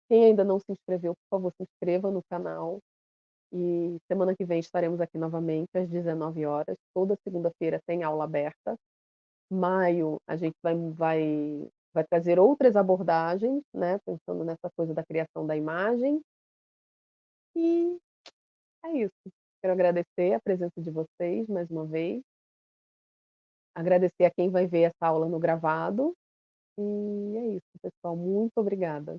Quem ainda não se inscreveu, por favor, se inscreva no canal. E semana que vem estaremos aqui novamente às 19 horas. Toda segunda-feira tem aula aberta. Maio a gente vai trazer outras abordagens, né, pensando nessa coisa da criação da imagem. E é isso. Quero agradecer a presença de vocês mais uma vez, agradecer a quem vai ver essa aula no gravado, e é isso, pessoal. Muito obrigada.